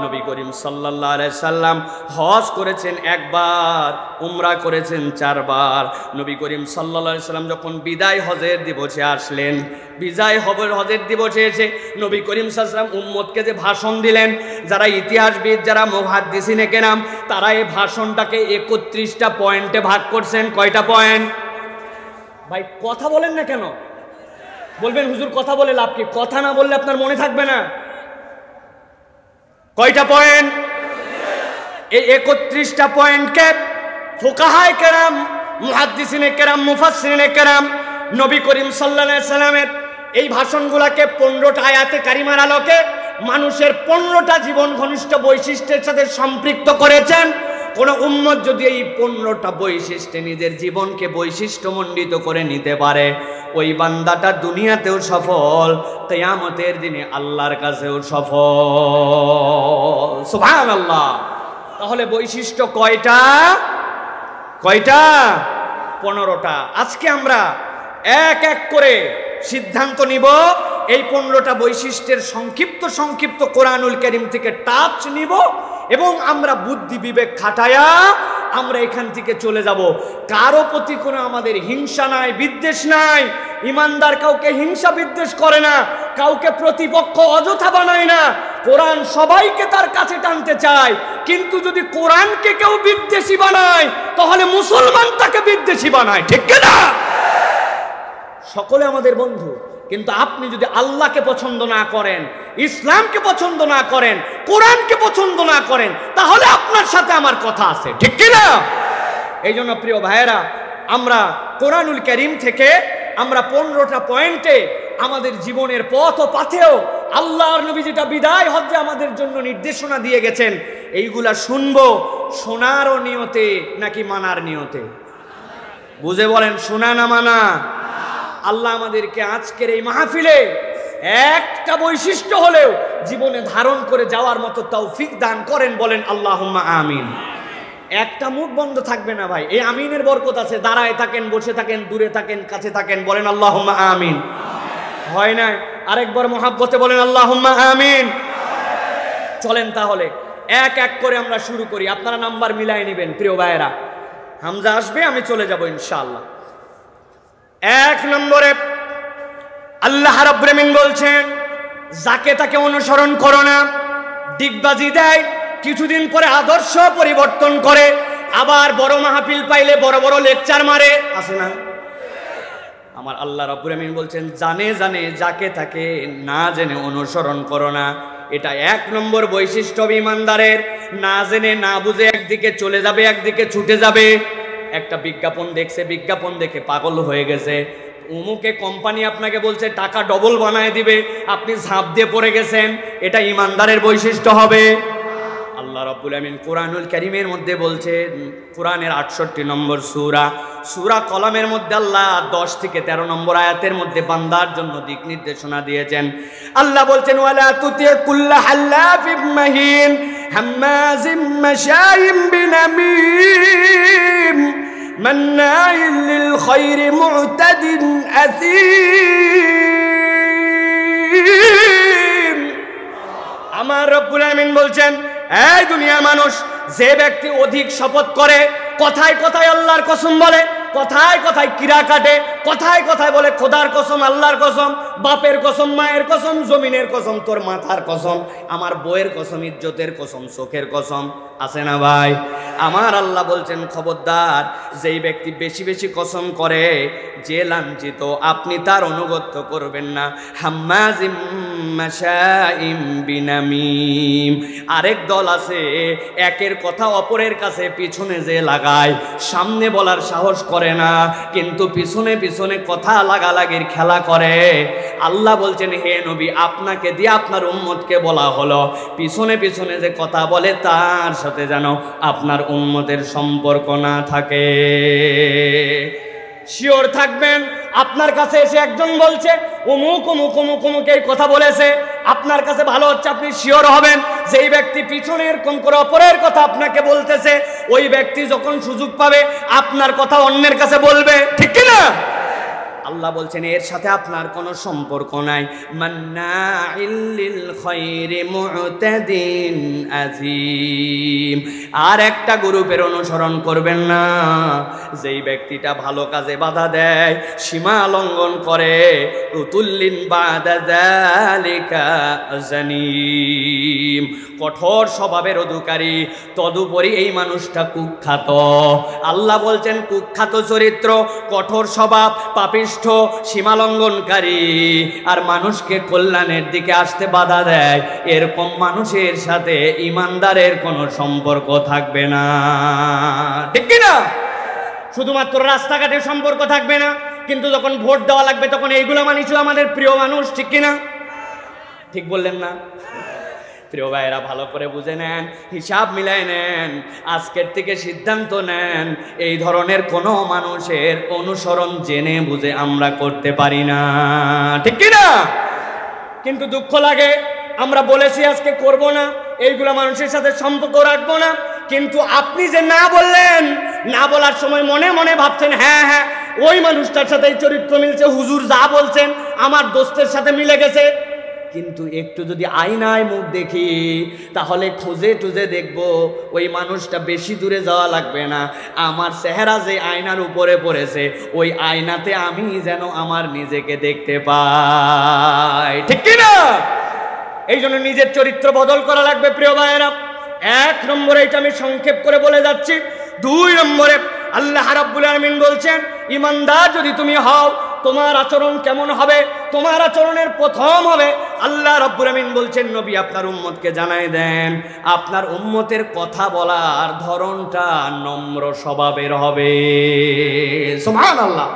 নবী করিম সাল্লাল্লাহু আলাইহি সাল্লাম হজ করেছেন একবার, উমরা করেছেন 4 বার। নবী করিম সাল্লাল্লাহু আলাইহি সাল্লাম যখন বিদায় হজের দিবসে আসলেন, বিদায় হজের দিবসে এসে নবী করিম সাল্লাল্লাহু আলাইহি সাল্লাম উম্মতকে যে ভাষণ দিলেন, যারা ইতিহাসবিদ, যারা মুহাদ্দিসিনে কেরাম, তারা এই ভাষণটাকে 31টা পয়েন্টে ভাগ করছেন। কয়টা পয়েন্ট? ভাই কথা বলেন না কেন? বলবেন হুজুর কথা বলে লাভ কি? কথা না বললে আপনার মনে থাকবে না। কয়টা পয়েন্ট? এই 31টা পয়েন্টকে ফুকাহায়ে কেরাম, মুহাদ্দিসিনে কেরাম, মুফাসসিরিনে কেরাম নবী করিম সাল্লাল্লাহু আলাইহি সাল্লামের এই ভাষণগুলোকে 15টা আয়াতে কারিমার আলোকে মানুষের 15টা জীবন ঘনিষ্ঠ বৈশিষ্ট্যের সাথে সম্পৃক্ত করেছেন। কোন উম্মত যদি এই 15টা বৈশিষ্ট্যে নিজের জীবনকে বৈশিষ্ট্যমণ্ডিত করে নিতে পারে, ওই বান্দাটা দুনিয়াতেও সফল, কিয়ামতের দিনে আল্লাহর কাছেও সফল। সুবহানাল্লাহ। তাহলে বৈশিষ্ট্য কয়টা? 15টা। আজকে আমরা এক এক করে সিদ্ধান্ত নিব, এই 15টা বৈশিষ্ট্যের সংক্ষিপ্ত কোরআনুল কারীম থেকে টাচ নিব এবং আমরা বুদ্ধি বিবেক খাটায়া আমরা এখান থেকে চলে যাব। কারো প্রতি কোনো আমাদের হিংসা নাই, বিদ্বেষ নাই। ইমানদার কাউকে হিংসা বিদ্বেষ করে না, কাউকে প্রতিপক্ষ অযথা বানায় না। কোরআন সবাইকে তার কাছে টানতে চায়, কিন্তু যদি কোরআনকে কেউ বিদ্বেষী বানায় তাহলে মুসলমান তাকে বিদ্বেষী বানায়, ঠিক না? সকলে আমাদের বন্ধু, কিন্তু আপনি যদি আল্লাহকে পছন্দ না করেন, ইসলামকে পছন্দ না করেন, কোরআনকে পছন্দ না করেন, তাহলে আপনার সাথে আমার কথা আছে, ঠিক কি না? এই জন্য প্রিয় ভাইয়েরা, আমরা কোরআনুল কারীম থেকে আমরা 15টা পয়েন্টে আমাদের জীবনের পথ ও পাথেও আল্লাহর নবী যেটা বিদায় হজ্জে আমাদের জন্য নির্দেশনা দিয়ে গেছেন, এইগুলা শুনবো শোনারও নিয়তে নাকি মানার নিয়তে? বুঝে বলেন, শোনা না মানা? আল্লাহ আমাদেরকে আজকের এই মাহফিলে একটা বৈশিষ্ট্য হলেও জীবনে ধারণ করে যাওয়ার মতো তৌফিক দান করেন, বলেন আল্লাহুম্মা আমিন। একটা মুখ বন্ধ থাকবে না ভাই। এই আমিনের বরকত আছে। দাঁড়ায় থাকেন, বসে থাকেন, দূরে থাকেন, কাছে থাকেন, বলেন আল্লাহুম্মা আমিন। হয় না? আরেকবার মহাব্বতে বলেন আল্লাহুম্মা আমিন। চলেন তাহলে এক এক করে আমরা শুরু করি। আপনারা নাম্বার মিলাই নেবেন প্রিয় ভাইয়েরা। হামজা আসবে, আমি চলে যাব ইনশাআল্লাহ। 1 নম্বরে আল্লাহ রাব্বুল আমিন বলছেন, যাকে তাকে অনুসরণ করো না। ডিগবাজি দেয়, কিছুদিন পরে আদর্শ পরিবর্তন করে, আবার বড় মাহফিল পাইলে বড় বড় লেকচার মারে, আছে না? আমার আল্লাহ রাব্বুল আমিন বলছেন, জানে জানে যাকে তাকে না জেনে অনুসরণ করো না। এটা 1 নম্বর বৈশিষ্ট্য ঈমানদারের। না জেনে না বুঝে একদিকে চলে যাবে, একদিকে ছুটে যাবে। একটা বিজ্ঞাপন দেখছে, বিজ্ঞাপন দেখে পাগল হয়ে গেছে। অমুকে কোম্পানি আপনাকে বলছে টাকা ডবল বানায় দিবে, আপনি ঝাঁপ দিয়ে পড়ে গেছেন। এটা ঈমানদারের বৈশিষ্ট্য হবে। আল্লাহ রাব্বুল আমিন কোরআনুল কারীমের মধ্যে বলছেন, কোরআনের 68 নম্বর সূরা কলামের মধ্যে আল্লাহ 10 থেকে 13 নম্বর আয়াতের মধ্যে বান্দার জন্য দিক নির্দেশনা দিয়েছেন। আল্লাহ বলছেন, ওয়ালা তুতি কুল্লা হাল্লাফিম মাহিন হাম্মাজিম মাশাইম বিনামিম মান্নাইল লিল খায়রি মু'তাদিন আযীম। আমার রব্বুল আমিন বলছেন, এই দুনিয়ার মানুষ, যে ব্যক্তি অধিক শপথ করে, কথায় কথায় আল্লাহর কসম বলে, কথায় কথায় কিরা কাটে, কথায় কথায় বলে খোদার কসম, আল্লাহর কসম, বাপের কসম, মায়ের কসম, জমিনের কসম, তোর মাথার কসম, আমার বইয়ের কসম, ইজ্জতের কসম, চোখের কসম, আছে না ভাই? আমার আল্লাহ বলছেন, খবরদার, যেই ব্যক্তি বেশি বেশি কসম করে, যে লাঞ্ছিত, আপনি তার অনুগত্য করবেন না। হাম্মাজিম মাশাইম বিনামিম। আরেক দল আছে, একের কথা অপরের কাছে পিছনে যে লাগায়, সামনে বলার সাহস করে না, কিন্তু পিছনে পিছনে কথা লাগালাগির খেলা করে। আল্লাহ বলছেন, হে নবী, আপনাকে দিয়ে আপনার উম্মতকে বলা হলো, পিছনে পিছনে যে কথা বলে তার সাথে যেন আপনার উম্মতের সম্পর্ক না থাকে। শিওর থাকবেন, আপনার কাছে এসে একজন বলছে অমুক অমুক অমুক অমুক এই কথা বলেছে, আপনার কাছে ভালো হচ্ছে, আপনি শিওর হবেন যেই ব্যক্তি পিছনের কোন করে অপরের কথা আপনাকে বলতেছে, ওই ব্যক্তি যখন সুযোগ পাবে আপনার কথা অন্যের কাছে বলবে, ঠিক কি না? আল্লাহ বলছেন, এর সাথে আপনার কোনো সম্পর্ক নাই। মান্নাইল লিল খায়রি মু'তাদিন আযীম। আর একটা গ্রুপের অনুসরণ করবেন না, যেই ব্যক্তিটা ভালো কাজে বাধা দেয়, সীমা লঙ্ঘন করে, উতুল্লিন বাদা যালিকা জানিম। কঠোর স্বভাবের অধিকারী, তদুপরি এই মানুষটা কুখ্যাত। আল্লাহ বলছেন, কুখ্যাত চরিত্র, কঠোর স্বভাব, পাপিষ্ঠ, সীমালঙ্ঘনকারী, আর মানুষকে কল্যাণের দিকে আসতে বাধা দেয়, এরকম মানুষের সাথে ঈমানদারের কোনো সম্পর্ক থাকবে না, ঠিক কি না? শুধুমাত্র রাস্তাঘাটে সম্পর্ক থাকবে না, কিন্তু যখন ভোট দেওয়া লাগবে তখন এইগুলো মানিছিল আমাদের প্রিয় মানুষ, ঠিক কিনা? ঠিক বললেন না? প্রিয় ভাইরা, ভালো করে বুঝে নেন, হিসাব মিলাই নেন, আজকের থেকে সিদ্ধান্ত নেন, এই ধরনের কোনো মানুষের অনুসরণ জেনে বুঝে আমরা করতে পারি না, ঠিক কি না? কিন্তু দুঃখ লাগে, আমরা বলেছি আজকে করব না, এইগুলা মানুষের সাথে সম্পর্ক রাখবো না, কিন্তু আপনি যে না বললেন, না বলার সময় মনে মনে ভাবছেন, হ্যাঁ হ্যাঁ ওই মানুষটার সাথে চরিত্র মিলছে, হুজুর যা বলছেন আমার দোস্তের সাথে মিলে গেছে। কিন্তু একটু যদি আয়নায় মুখ দেখি, তাহলে খুঁজে টুজে দেখবো ওই মানুষটা বেশি দূরে যাওয়া লাগবে না, আমার চেহারা যে আয়নার উপরে পড়েছে, ওই আয়নাতে আমি যেন আমার নিজেকে দেখতে পাই, ঠিক কি না? এই জন্য নিজের চরিত্র বদল করা লাগবে প্রিয় ভাইয়েরা। 1 নম্বরে এটা আমি সংক্ষেপ করে বলে যাচ্ছি। 2 নম্বরে আল্লাহ রাব্বুল আলামিন বলছেন, ঈমানদার যদি তুমি হও, তোমার আচরণ কেমন হবে? তোমার আচরণের প্রথম হবে, আল্লাহ রাব্বুল আমিন বলছেন, নবী আপনার উম্মতকে জানাই দেন, আপনার উম্মতের কথা বলার ধরনটা নম্র স্বভাবের হবে। সুবহানাল্লাহ।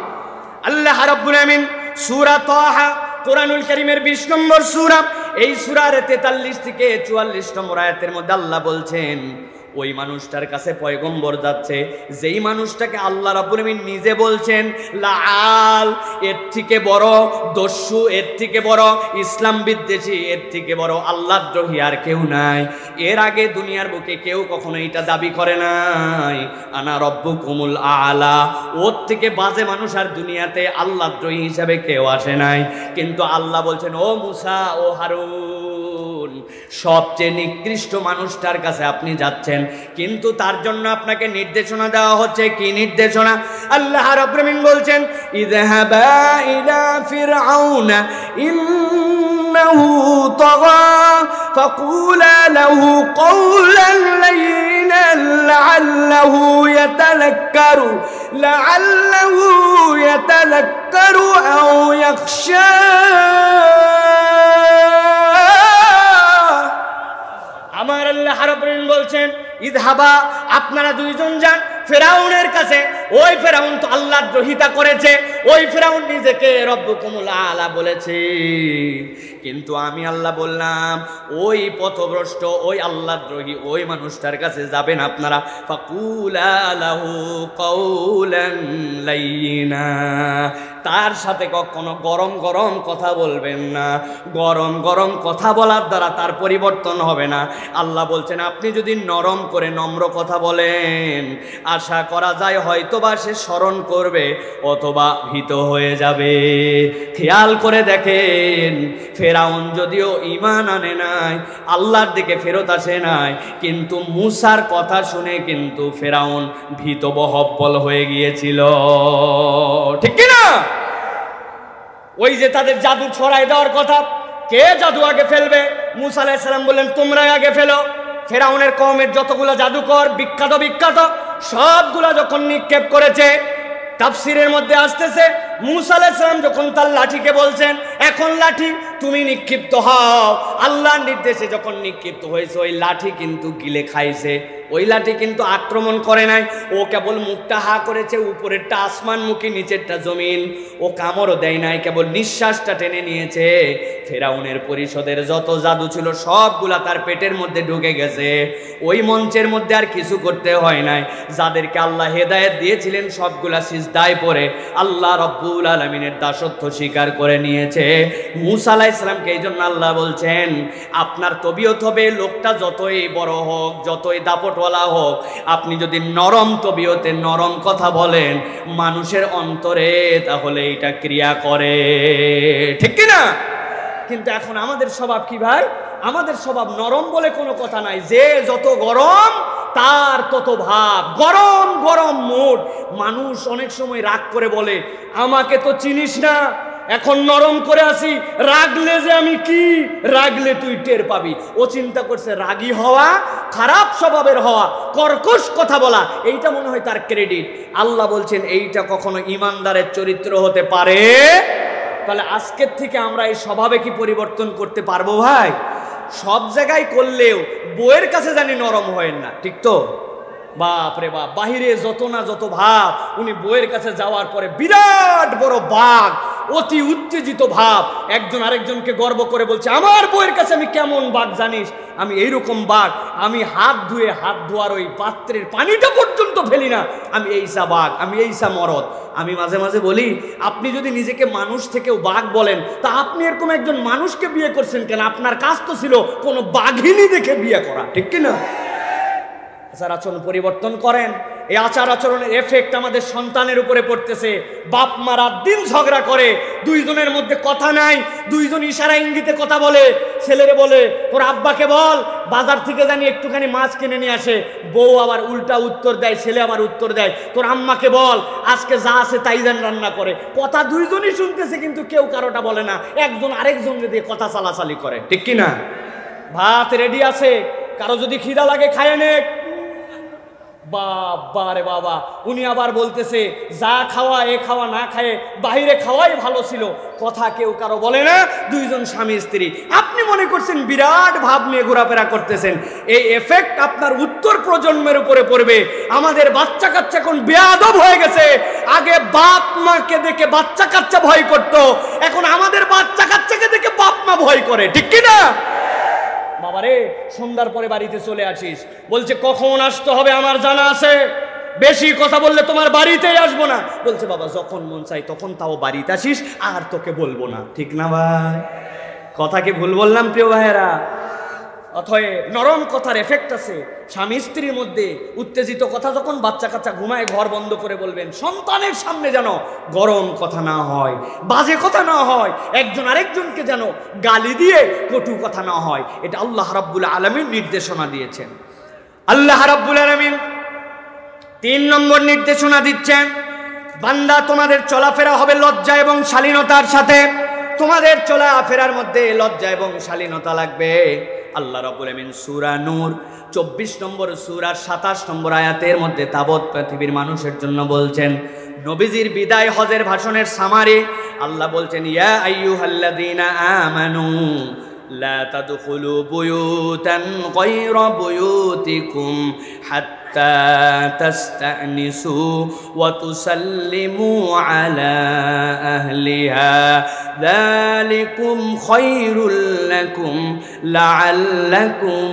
আল্লাহ রাব্বুল আমিন সূরা তাহা, কোরআনুল কারীমের 20 নম্বর সূরা, এই সূরার 43 থেকে 44 নম্বর আয়াতের মধ্যে আল্লাহ বলছেন, ওই মানুষটার কাছে পয়গম্বর যাচ্ছে, যেই মানুষটাকে আল্লাহ রাব্বুল আমিন নিজে বলছেন লাআল, এর থেকে বড় দস্যু, এর থেকে বড় ইসলাম বিদ্বেষী, এর থেকে বড় আল্লাহদ্রোহী আর কেউ নাই। এর আগে দুনিয়ার বুকে কেউ কখনো এটা দাবি করে নাই, আনা রব্বুকুমুল আলা। ওর থেকে বাজে মানুষ আর দুনিয়াতে আল্লাহদ্রোহী হিসাবে কেউ আসে নাই। কিন্তু আল্লাহ বলছেন, ও মুসা, ও হারুন, সবচেয়ে নিকৃষ্ট মানুষটার কাছে আপনি যাচ্ছেন, কিন্তু তার জন্য আপনাকে নির্দেশনা দেওয়া হচ্ছে। কি নির্দেশনা? আল্লাহ রাব্বুল আমিন বলছেন, ইযহাবা ইলা ফিরআউনা ইন্নাহু তাগা ফাকুলা লাহু কওলান লাইয়িনান লাআল্লাহু ইয়াতাযাক্কারু আও ইয়াখশা। আমার আল্লাহ রাব্বুল আমিন বলছেন, ইযহাবা, আপনারা দুইজন যান ফেরাউনের কাছে। ওই ফেরাউন তো আল্লাহর দ্রোহিতা করেছে, ওই ফেরাউন নিজেকে রব্বুকুমুল আলা বলেছে, কিন্তু আমি আল্লাহ বললাম ওই পথভ্রষ্ট, ওই আল্লাহদ্রোহী ওই মানুষটার কাছে যাবেন আপনারা। ফাকুলা লাহু কওলান লাইয়িনা, তার সাথে কখনো গরম গরম কথা বলবেন না। গরম গরম কথা বলার দ্বারা তার পরিবর্তন হবে না। আল্লাহ বলছেন, আপনি যদি নরম করে নম্র কথা বলেন, আশা করা যায় হয়তোবা সে স্মরণ করবে অথবা ভীত হয়ে যাবে। খেয়াল করে দেখেন, ফেরাউন যদিও ঈমান আনে নাই, আল্লাহর দিকে ফেরত আসে নাই, কিন্তু মুসার কথা শুনে কিন্তু ফেরাউন ভীত বহব্বল হয়ে গিয়েছিল, ঠিক কি না? ওই যে তাদের জাদু ছড়াই দেওয়ার কথা, কে জাদু আগে ফেলবে? মুসা আলাইহিস সালাম বললেন, তোমরা আগে ফেলো। ফেরাউনের কওমের যতগুলো জাদুকর বিখ্যাত বিখ্যাত সবগুলা যখন নিক্ষেপ করেছে, তাফসিরের মধ্যে আসতেছে মুসা আলাইহিস সালাম যখন তার লাঠিকে বলছেন, এখন লাঠি তুমি নিক্ষিপ্ত হও, আল্লাহর নির্দেশে যখন নিক্ষিপ্ত হয়েছে, ওই লাঠি কিন্তু গিলে খাইছে। ওই লাঠি কিন্তু আক্রমণ করে নাই, ও কেবল মুখটা হা করেছে, উপরেরটা আসমানমুখী, নিচেরটা জমিন। ও কামড়ও দেয় নাই, কেবল নিঃশ্বাসটা টেনে নিয়েছে। ফেরাউনের পরিষদের যত জাদু ছিল সবগুলা তার পেটের মধ্যে ঢুকে গেছে। ওই মঞ্চের মধ্যে আর কিছু করতে হয় নাই। যাদেরকে আল্লাহ হেদায়েত দিয়েছিলেন সবগুলা সিজদায় পড়ে আল্লাহ রব্বুল আলামিনের দাসত্ব স্বীকার করে নিয়েছে। মুসা আলাইহিস সালামকে এই জন্য আল্লাহ বলছেন, আপনার তবিয়ত হবে, লোকটা যতই বড় হোক, যতই দাপটওয়ালা হোক, আপনি যদি নরম তবিয়তে নরম কথা বলেন মানুষের অন্তরে, তাহলে এটা ক্রিয়া করে, ঠিক কি না? কিন্তু এখন আমাদের স্বভাব কি ভাই? আমাদের স্বভাব নরম বলে কোনো কথা নাই, যে যত গরম তার তত ভাব, গরম গরম মুড। মানুষ অনেক সময় রাগ করে বলে, আমাকে তো চিনিস না, এখন নরম করে আসি, রাগলে যে আমি কি, রাগলে তুই টের পাবি। ও চিন্তা করছে রাগী হওয়া, খারাপ স্বভাবের হওয়া, কর্কশ কথা বলা, এইটা মনে হয় তার ক্রেডিট। আল্লাহ বলছেন এইটা কখনো ইমানদারের চরিত্র হতে পারে? তাহলে আজকের থেকে আমরা এই স্বভাবে কি পরিবর্তন করতে পারবো ভাই? সব জায়গায় করলেও বউয়ের কাছে জানি নরম হয় না, ঠিক তো? বাপ রে বাপ, বাহিরে যত না যত ভাব, উনি বউয়ের কাছে যাওয়ার পরে বিরাট বড় বাঘ, অতি উত্তেজিত ভাব, একজন আরেকজনকে গর্ব করে বলছে, আমার বউয়ের কাছে আমি কেমন বাঘ জানিস, আমি এইরকম বাঘ, আমি হাত ধুয়ে হাত ধোয়ার ওই পাত্রের পানিটা পর্যন্ত ফেলি না, আমি এইসা বাঘ, আমি এইসা মরদ। আমি মাঝে মাঝে বলি, আপনি যদি নিজেকে মানুষ থেকেও বাঘ বলেন, তা আপনি এরকম একজন মানুষকে বিয়ে করছেন কেন? আপনার কাজ তো ছিল কোনো বাঘিনী দেখে বিয়ে করা, ঠিক কিনা? আচার আচরণ পরিবর্তন করেন। এই আচার আচরণের এফেক্ট আমাদের সন্তানের উপরে পড়তেছে। বাপ মা রাত দিন ঝগড়া করে, দুইজনের মধ্যে কথা নাই, দুইজন ইশারা ইঙ্গিতে কথা বলে। ছেলেরে বলে, তোর আব্বাকে বল বাজার থেকে জানি একটুখানি মাছ কিনে নিয়ে আসে। বউ আবার উল্টা উত্তর দেয়, ছেলে আবার উত্তর দেয়, তোর আম্মাকে বল আজকে যা আছে তাই যেন রান্না করে। কথা দুইজনই শুনতেছে, কিন্তু কেউ কারোটা বলে না, একজন আরেকজনকে দিয়ে কথা চালাচালি করে, ঠিক কিনা? ভাত রেডি আছে, কারো যদি খিদা লাগে খায় নে। বাবা রে বাবা, উনি আবার বলতেছে যা খাওয়া এ খাওয়া না খায় বাহিরে খাওয়াই ভালো ছিল। কথা কেউ কারো বলে না, দুইজন স্বামী স্ত্রী। আপনি মনে করছেন বিরাট ভাব নিয়ে ঘোরাফেরা করতেছেন, এই এফেক্ট আপনার উত্তর প্রজন্মের উপরে পড়বে। আমাদের বাচ্চা কাচ্চা এখন বেয়াদব হয়ে গেছে। আগে বাপ মাকে দেখে বাচ্চা কাচ্চা ভয় করতো, এখন আমাদের বাচ্চা কাচ্চাকে দেখে বাপ মা ভয় করে, ঠিক কিনা? বাবারে সন্ধ্যার পরে বাড়িতে চলে আসিস। বলছে কখন আসতে হবে আমার জানা আছে, বেশি কথা বললে তোমার বাড়িতেই আসবো না। বলছে বাবা যখন মন চাই তখন তাও বাড়িতে আসিস, আর তোকে বলবো না। ঠিক না ভাই? কথা কি ভুল বললাম প্রিয় ভাইয়েরা? অতএব নরম কথার এফেক্ট আছে। স্বামী স্ত্রীর মধ্যে উত্তেজিত কথা যখন বাচ্চা কাচ্চা ঘুমায় ঘর বন্ধ করে বলবেন। সন্তানের সামনে যেন গরম কথা না হয়, বাজে কথা না হয়, একজন আরেকজনকে যেন গালি দিয়ে কটু কথা না হয়। এটা আল্লাহ রাব্বুল আলামিন নির্দেশনা দিয়েছেন। আল্লাহ রাব্বুল আলামিন 3 নম্বর নির্দেশনা দিচ্ছেন, বান্দা তোমাদের চলাফেরা হবে লজ্জা এবং শালীনতার সাথে। তোমাদের চলাফেরার মধ্যে লজ্জা এবং শালীনতা লাগবে। আল্লাহ রাব্বুল আমিন সূরা নূর 24 নম্বর সূরার 27 নম্বর আয়াতের মধ্যে তাবৎ পৃথিবীর মানুষের জন্য বলছেন, নবীজির বিদায় হজের ভাষণের সামারি আল্লাহ বলছেন, ইয়া আইয়ুহাল্লাযীনা আমানু লা তাদখুলু বুয়ুতান গায়রা বুয়ুতিকুম হাত্তা তাস্তানিসু ওয়া তুসাল্লিমু আলা আহলিহা যালিকুম খায়রুল লাকুম লাআল্লাকুম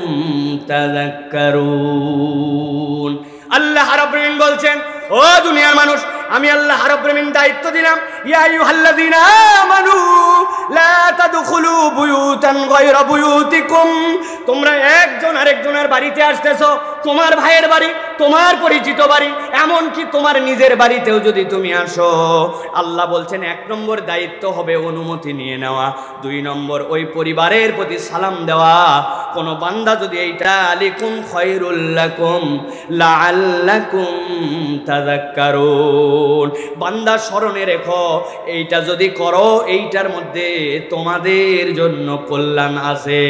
তাযাক্কারুন। আল্লাহ রাব্বুল আলামিন বলছেন, ও দুনিয়ার মানুষ, আমি আল্লাহ রাব্বুল আলামিন দায়িত্ব দিলাম, ইয়া আইয়ুহাল্লাযীনা আমানু লা তাদখুলু বুয়ুতান গায়রা বুয়ুতিকুম। তোমরা একজন আরেকজনের বাড়িতে আসতেছো, তোমার ভাইয়ের বাড়ি, তোমার পরিচিত বাড়ি, এমন কি তোমার নিজের বাড়িতেও যদি তুমি আসো, আল্লাহ বলছেন 1 নম্বর দায়িত্ব হবে অনুমতি নিয়ে নেওয়া, 2 নম্বর ওই পরিবারের প্রতি সালাম দেওয়া। কোন বান্দা যদি এইটা আলাইকুম খায়রুল লাকুম লাআল্লাকুম তাযাক্কারুন, বান্দা স্মরণে রেখো, এইটা যদি করো এইটার মধ্যে তোমাদের জন্য কল্যাণ আছে।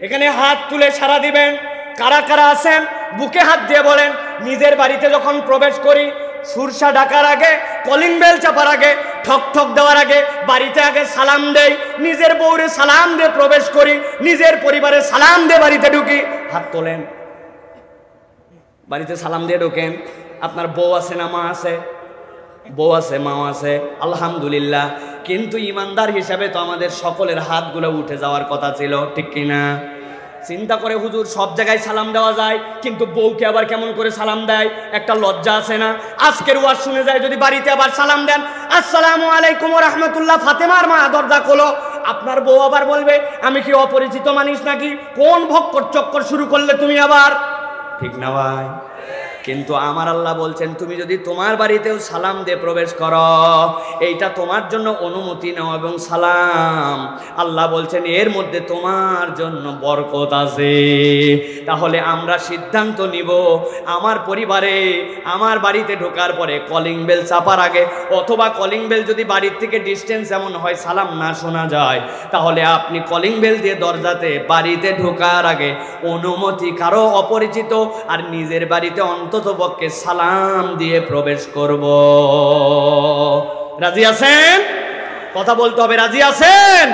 এখানে হাত তুলে সাড়া দিবেন। কারা কারা আছেন বুকে হাত দিয়ে বলেন, নিজের বাড়িতে যখন প্রবেশ করি, সুরসা ডাকার আগে, কলিং বেল চাপার আগে, ঠক ঠক দেওয়ার আগে বাড়িতে আগে সালাম দেই, নিজের বউরে সালাম দিয়ে প্রবেশ করি, নিজের পরিবারে সালাম দিয়ে বাড়িতে ঢুকি। হাত তোলেন। বাড়িতে সালাম দিয়ে ঢোকেন। আপনার বউ আছে না মা আছে? বউ আছে, মা আছে, আলহামদুলিল্লাহ। কিন্তু ইমানদার হিসাবে তো আমাদের সকলের হাতগুলো উঠে যাওয়ার কথা ছিল, ঠিক কিনা? চিন্তা করে হুজুর, সব জায়গায় সালাম দেওয়া যায়, কিন্তু বউকে আবার কেমন করে সালাম দেয়? একটা লজ্জা আছে না? আজকের ওয়াজ শুনে যায় যদি বাড়িতে আবার সালাম দেন, আসসালামু আলাইকুম ওয়া রাহমাতুল্লাহ, ফাতেমার মা দরজা খোলো, আপনার বউ আবার বলবে আমি কি অপরিচিত মানুষ নাকি? কোন ভক্কর চক্কর শুরু করলে তুমি আবার? ঠিক না ভাই? কিন্তু আমার আল্লাহ বলছেন, তুমি যদি তোমার বাড়িতেও সালাম দিয়ে প্রবেশ করো, এইটা তোমার জন্য অনুমতি নাও এবং সালাম, আল্লাহ বলছেন এর মধ্যে তোমার জন্য বরকত আছে। তাহলে আমরা সিদ্ধান্ত নিব, আমার পরিবারে আমার বাড়িতে ঢোকার পরে কলিং বেল চাপার আগে, অথবা কলিং বেল যদি বাড়ির থেকে ডিস্টেন্স এমন হয় সালাম না শোনা যায়, তাহলে আপনি কলিং বেল দিয়ে দরজাতে বাড়িতে ঢোকার আগে অনুমতি কারো অপরিচিত আর নিজের বাড়িতে অন্তত পক্ষে সালাম দিয়ে প্রবেশ করব। রাজি আছেন? কথা বলতে হবে, রাজি আছেন?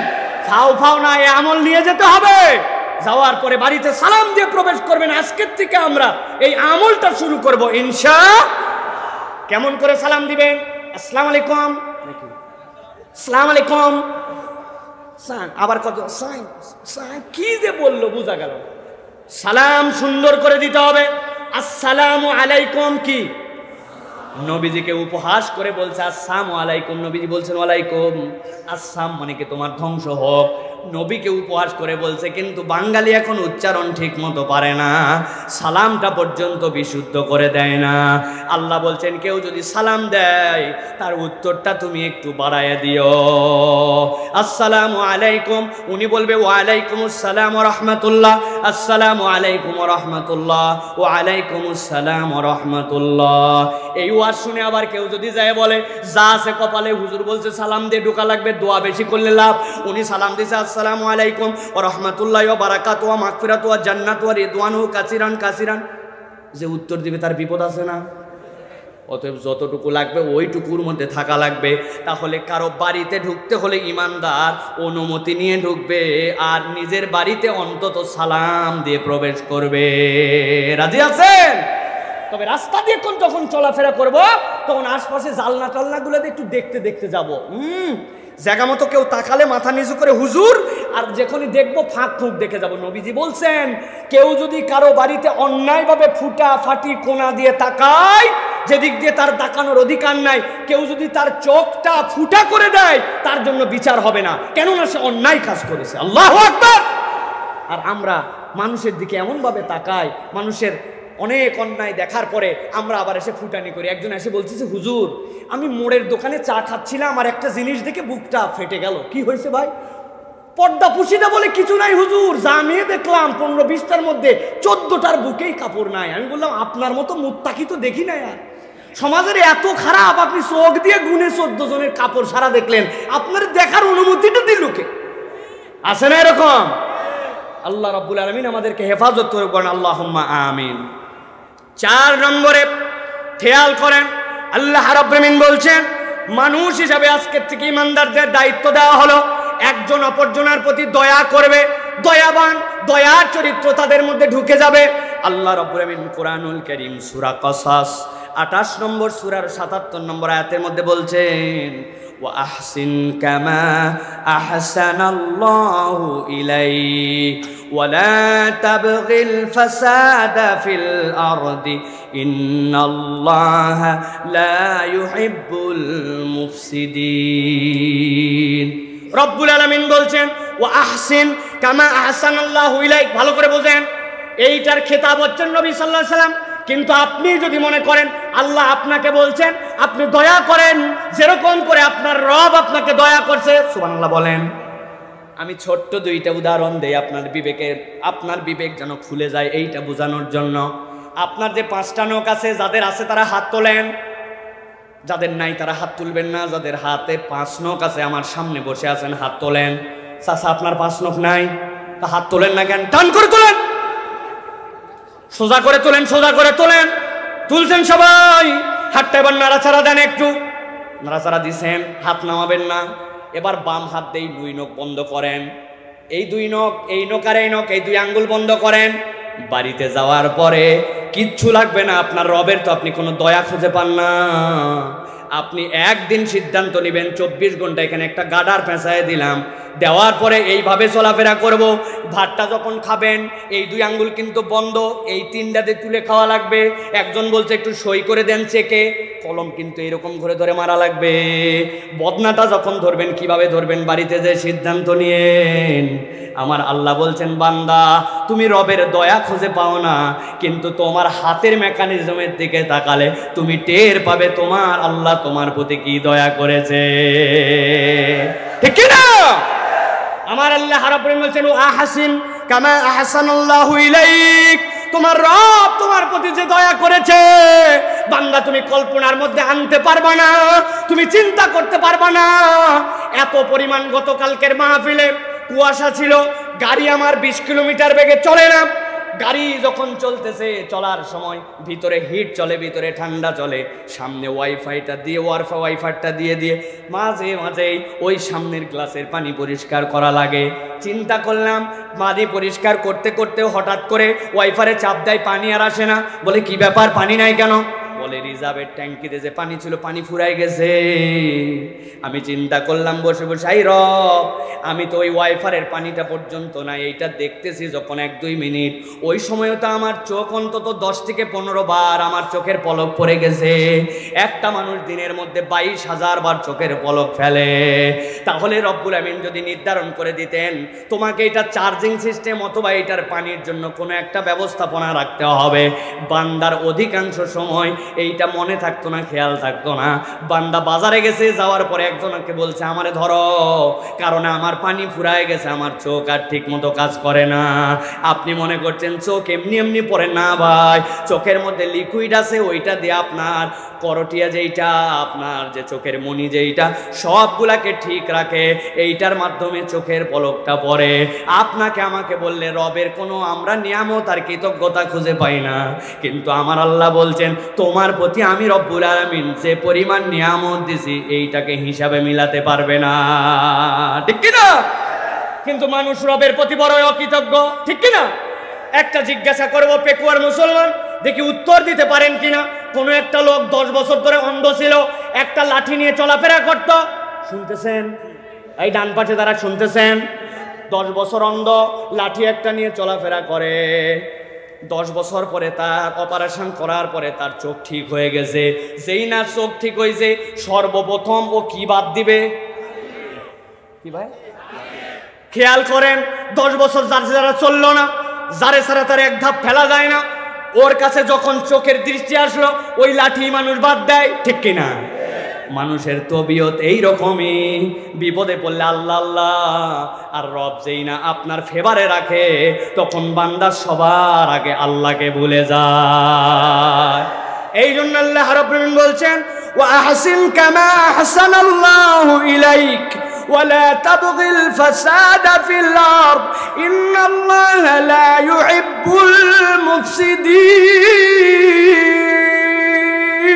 ফাও ফাও না, এই আমল নিয়ে যেতে হবে। যাওয়ার পরে বাড়িতে সালাম দিয়ে প্রবেশ করবেন। আজকের থেকে আমরা এই আমলটা শুরু করব ইনশাআল্লাহ। কেমন করে সালাম দিবেন? আসসালামু আলাইকুম, আসসালামু আলাইকুম, আবার কত কি যে বললো বুঝা গেল। সালাম সুন্দর করে দিতে হবে। আসসালামু আলাইকুম কি? নবীজিকে উপহাস করে বলছে আসসালামু আলাইকুম, নবীজি বলছেন ওয়ালাইকুম আসসালাম, মানে কি তোমার ধ্বংস হোক। নবীকে উপহাস করে বলছে, কিন্তু বাঙালি এখন উচ্চারণ ঠিক মতো পারে না, সালামটা পর্যন্ত বিশুদ্ধ করে দেয় না। আল্লাহ বলছেন কেউ যদি সালাম দেয় তার উত্তরটা তুমি একটু বাড়ায় দিও। আসসালামু আলাইকুম, উনি বলবে ওয়ালাইকুম আসসালাম ওয়া রাহমাতুল্লাহ, আসসালামু আলাইকুম ওয়া রাহমাতুল্লাহ, ওয়া আলাইকুম আসসালাম ওয়া রাহমাতুল্লাহ। এই ওয়াজ শুনে আবার কেউ যদি যায় বলে যা আছে কপালে, হুজুর বলছে সালাম দিয়ে ঢোকা লাগবে, দোয়া বেশি করলে লাভ। উনি সালাম দিয়েছে আসসালামু আলাইকুম ওয়া রাহমাতুল্লাহি ওয়া বারাকাতুহু ওয়া মাগফিরাতু ওয়া জান্নাতু ওয়া রিদওয়ানুহু কাসিরান কাসিরান, যে উত্তর দিবে তার বিপদ আছে না? অতএব যতটুকু লাগবে ওইটুকুর মধ্যে থাকা লাগবে। তাহলে কারো বাড়িতে ঢুকতে হলে ইমানদার অনুমতি নিয়ে ঢুকবে, আর নিজের বাড়িতে অন্তত সালাম দিয়ে প্রবেশ করবে। রাজি আছেন? তবে রাস্তা দিয়ে যখন চলাফেরা করব তখন আশপাশে জালনা টালনাগুলো একটু দেখতে দেখতে যাব। জায়গা মতো কেউ তাকালে মাথা নিচু করে হুজুর আর যখনই দেখবো ফাঁক ফুঁক দেখে যাব। নবীজি বলছেন কেউ যদি কারো বাড়িতে অন্যায়ভাবে ফুটা ফাটি কোনা দিয়ে তাকায়, যেদিক দিয়ে তার তাকানোর অধিকার নাই, কেউ যদি তার চোখটা ফুটা করে দেয় তার জন্য বিচার হবে না, কেননা সে অন্যায় কাজ করেছে। আল্লাহু আকবার। আর আমরা মানুষের দিকে এমনভাবে তাকাই, মানুষের অনেক অন্যায় দেখার পরে আমরা আবার এসে ফুটানি করি। একজন এসে বলছে, হুজুর আমি মোড়ের দোকানে চা খাচ্ছিলাম আর একটা জিনিস দেখে বুকটা ফেটে গেল। কি হয়েছে ভাই? পর্দা পুশিদা বলে কিছু নাই হুজুর, জামিয়ে দেখলাম 15-20টার মধ্যে 14টার বুকেই কাপড় নাই। আমি বললাম আপনার মতো মুত্তাকি তো দেখি না। আর সমাজের এত খারাপ, আপনি চোখ দিয়ে গুনে 14 জনের কাপড় সারা দেখলেন, আপনার দেখার অনুমতিটা দিল কে? আছে না এরকম? আল্লাহ রাব্বুল আলামিন আমাদেরকে হেফাজত করবেন, আল্লাহুম্মা আমিন। 4 নম্বরে খেয়াল করেন, আল্লাহ রাব্বুল আলামিন বলছেন মানুষ হিসাবে আজকের থেকে ইমানদারদের দায়িত্ব দেওয়া হলো একজন অপরজনের প্রতি দয়া করবে, দয়াবান, দয়ার চরিত্র তাদের মধ্যে ঢুকে যাবে। আল্লাহ রাব্বুল আলামিন কোরআনুল কারীম সূরা কসাস 28 নম্বর সূরার 77 নম্বর আয়াতের মধ্যে বলছেন ওয়া আহসিন কামা আহসানাল্লাহু ইলাইক ওয়া লা তাবগিল ফাসাদা ফিল আরদি ইন্নাল্লাহা লা ইউহিব্বুল মুফসিদিন। রব্বুল আলামিন বলছেন ওয়া আহসিন কামা আহসানাল্লাহু ইলাইক। ভালো করে বোঝেন, এইটার খেতাব হচ্ছেন নবী সাল্লাল্লাহু আলাইহি ওয়াসাল্লাম। কিন্তু আপনি যদি মনে করেন আল্লাহ আপনাকে বলছেন আপনি দয়া করেন যেরকম করে আপনার রব আপনাকে দয়া করছে, সুবহানাল্লাহ বলেন। আমি ছোট্ট 2টা উদাহরণ দেই আপনার বিবেক যেন খুলে যায় এইটা বোঝানোর জন্য। আপনার যে 5টা নখ আছে, যাদের আছে তারা হাত তোলেন, যাদের নাই তারা হাত তুলবেন না। যাদের হাতে 5 নখ আছে, আমার সামনে বসে আছেন, হাত তোলেন। চাচা আপনার 5 নখ নাই, তা হাত তোলেন না কেন? টান করে তোলেন, সোজা করে তোলেন, সোজা করে তোলেন। তুলছেন সবাই, হাতটা এবার নাড়াচাড়া দেন, একটু নাড়াচাড়া দিছেন, হাত নামাবেন না। এবার বাম হাত দিয়ে 2 নখ বন্ধ করেন, এই 2 নখ, এই নখ আর এই নখ, এই 2 আঙ্গুল বন্ধ করেন। বাড়িতে যাওয়ার পরে কিচ্ছু লাগবে না, আপনার রবের তো আপনি কোনো দয়া খুঁজে পান না। আপনি একদিন সিদ্ধান্ত নেবেন 24 ঘন্টা এখানে একটা গাডার পেঁচায় দিলাম, দেওয়ার পরে এইভাবে চলাফেরা করব। ভাতটা যখন খাবেন এই 2 আঙ্গুল কিন্তু বন্ধ, এই 3টাতে তুলে খাওয়া লাগবে। একজন বলছে একটু সই করে দেন চেকে, কলম কিন্তু এরকম করে ধরে মারা লাগবে। বদনাটা যখন ধরবেন কিভাবে ধরবেন, বাড়িতে যে সিদ্ধান্ত নিয়েন। আমার আল্লাহ বলছেন বান্দা তুমি রবের দয়া খুঁজে পাও না, কিন্তু তোমার হাতের মেকানিজমের দিকে তাকালে তুমি টের পাবে তোমার আল্লাহ তোমার প্রতি কি দয়া করেছে, ঠিক কি না? আমার আল্লাহ রাব্বুল আলামিন বলছেন আহসিন কামা আহসানাল্লাহু ইলাইক। তোমার রব তোমার প্রতি যে দয়া করেছে বান্দা তুমি কল্পনার মধ্যে আনতে পারবা না, তুমি চিন্তা করতে পারবা না। এত পরিমাণ গতকালকের মাহফিলে কুয়াশা ছিল, গাড়ি আমার 20 কিলোমিটার বেগে চলে না। গাড়ি যখন চলতেছে, চলার সময় ভিতরে হিট চলে, ভিতরে ঠান্ডা চলে, সামনে ওয়াইফাইটা দিয়ে ওয়াইফাইটা দিয়ে মাঝে মাঝেই ওই সামনের গ্লাসের পানি পরিষ্কার করা লাগে। চিন্তা করলাম পানি পরিষ্কার করতে করতেও হঠাৎ করে ওয়াইফারে চাপ দেয়, পানি আর আসে না। বলে কি ব্যাপার, পানি নাই কেন? বলে রিজার্ভের ট্যাঙ্কিতে যে পানি ছিল পানি ফুরাই গেছে। আমি চিন্তা করলাম বসে বসে, আই রব আমি তো ওই ওয়াইফারের পানিটা পর্যন্ত না, এইটা দেখতেছি যখন 1-2 মিনিট, ওই সময়ও তো আমার চোখ অন্তত 10 থেকে 15 বার আমার চোখের পলক পড়ে গেছে। একটা মানুষ দিনের মধ্যে 22,000 বার চোখের পলক ফেলে। তাহলে রব্বুল আমিন যদি নির্ধারণ করে দিতেন তোমাকে এটা চার্জিং সিস্টেম অথবা এটার পানির জন্য কোনো একটা ব্যবস্থাপনা রাখতে হবে, বান্দার অধিকাংশ সময় এইটা মনে থাকতো না, খেয়াল থাকতো না। বান্দা বাজারে গেছে, যাওয়ার পরে একজনকে বলছে আমারে ধরো, কারণ আমার পানি ফুরায় গেছে, আমার চোখ আর ঠিক মতো কাজ করে না। আপনি মনে করছেন চোখ এমনি এমনি পড়ে না ভাই, চোখের মধ্যে লিকুইড আছে, ওইটা দিয়ে আপনার করটিয়া যেইটা, আপনার যে চোখের মনি যেইটা, সবগুলাকে ঠিক রাখে, এইটার মাধ্যমে চোখের পলকটা পড়ে। আপনাকে আমাকে বললে রবের কোনো আমরা নিয়ামত আর কৃতজ্ঞতা খুঁজে পাই না, কিন্তু আমার আল্লাহ বলছেন তোমার প্রতি আমি রব্বুল আলামিন যে পরিমাণ নিয়ামত দিছি এইটাকে হিসাবে মিলাতে পারবে না, ঠিক কিনা? কিন্তু মানুষ রবের প্রতি বড় অকৃতজ্ঞ, ঠিক কিনা? একটা জিজ্ঞাসা করবো পেকুয়ার মুসলমান, দেখি উত্তর দিতে পারেন কিনা। কোনো একটা লোক 10 বছর ধরে অন্ধ ছিল, একটা লাঠি নিয়ে চলাফেরা করত, শুনতেছেন? এই ডান পাশে যারা শুনতেছেন, 10 বছর অন্ধ, লাঠি একটা নিয়ে চলাফেরা করে। 10 বছর পরে তার অপারেশন করার পরে তার চোখ ঠিক হয়ে গেছে। যেই না চোখ ঠিক হয়েছে, সর্বপ্রথম ও কি বাদ দিবে? কি ভাই খেয়াল করেন, 10 বছর যারা চললো না, যারে ছাড়া তার এক ধাপ ফেলা যায় না, ওর কাছে যখন চোখের দৃষ্টি আসলো, ওই লাঠি মানুষ বাদ দেয়, ঠিক কিনা? মানুষের তবিয়ত এইরকমই, বিপদে পড়লে আল্লাহ আল্লাহ, আর রব যেই না আপনার ফেভারে রাখে, তখন বান্দা সবার আগে আল্লাহকে ভুলে যায়। এই জন্য আল্লাহ রাব্বুল আলামিন বলছেন, ওয়া আহসিন কামা আহসানাল্লাহু ইলাইক ওয়ালা তাবগিল ফাসাদা ফিল আরদ ইন্নাল্লাহা লা ইউহিব্বুল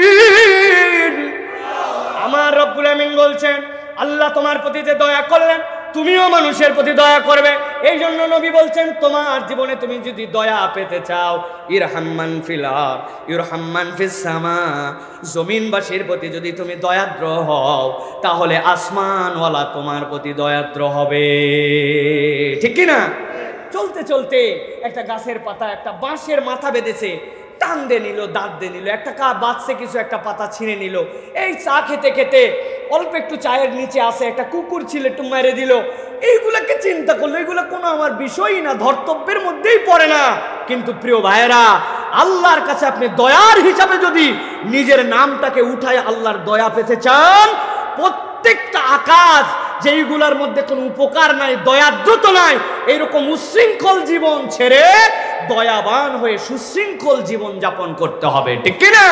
মুফসিদিন। আমার রব্বুল আমিন বলছেন, আল্লাহ তোমার প্রতি যে দয়া করলেন, তুমিও মানুষের প্রতি দয়া করবে। এই জন্য নবী বলছেন, তোমার জীবনে তুমি যদি দয়া পেতে চাও, ইরহাম্মান ফিল আরদ ইরহাম্মান ফিস সামা, জমিনবাসীর প্রতি যদি তুমি দয়াদ্র হও, তাহলে আসমানওয়ালা তোমার প্রতি দয়াদ্র হবে, ঠিক কি না? চলতে চলতে একটা গাছের পাতা একটা বাঁশের মাথা বেঁধেছে, টান দিয়ে নিল, দাঁত দিয়ে নিল, একটা বাচ্চা কিছু একটা পাতা ছিঁড়ে নিল। এই চা খেতে খেতে অল্প একটু চায়ের নিচে আসে একটা কুকুর ছিল, একটু মেরে দিল। এইগুলাকে চিন্তা করলো, এগুলো কোনো আমার বিষয়ই না, ধর্তব্যের মধ্যেই পড়ে না। কিন্তু প্রিয় ভাইয়েরা, আল্লাহর কাছে আপনি দয়ার হিসাবে যদি নিজের নামটাকে উঠায় আল্লাহর দয়া পেতে চান, প্রত্যেকটা আকাশ যেইগুলার মধ্যে কোনো উপকার নাই, দয়াদ্রত নাই, এইরকম উচ্ছৃঙ্খল জীবন ছেড়ে দয়াবান হয়ে সুশৃঙ্খল জীবন যাপন করতে হবে, ঠিক কিনা?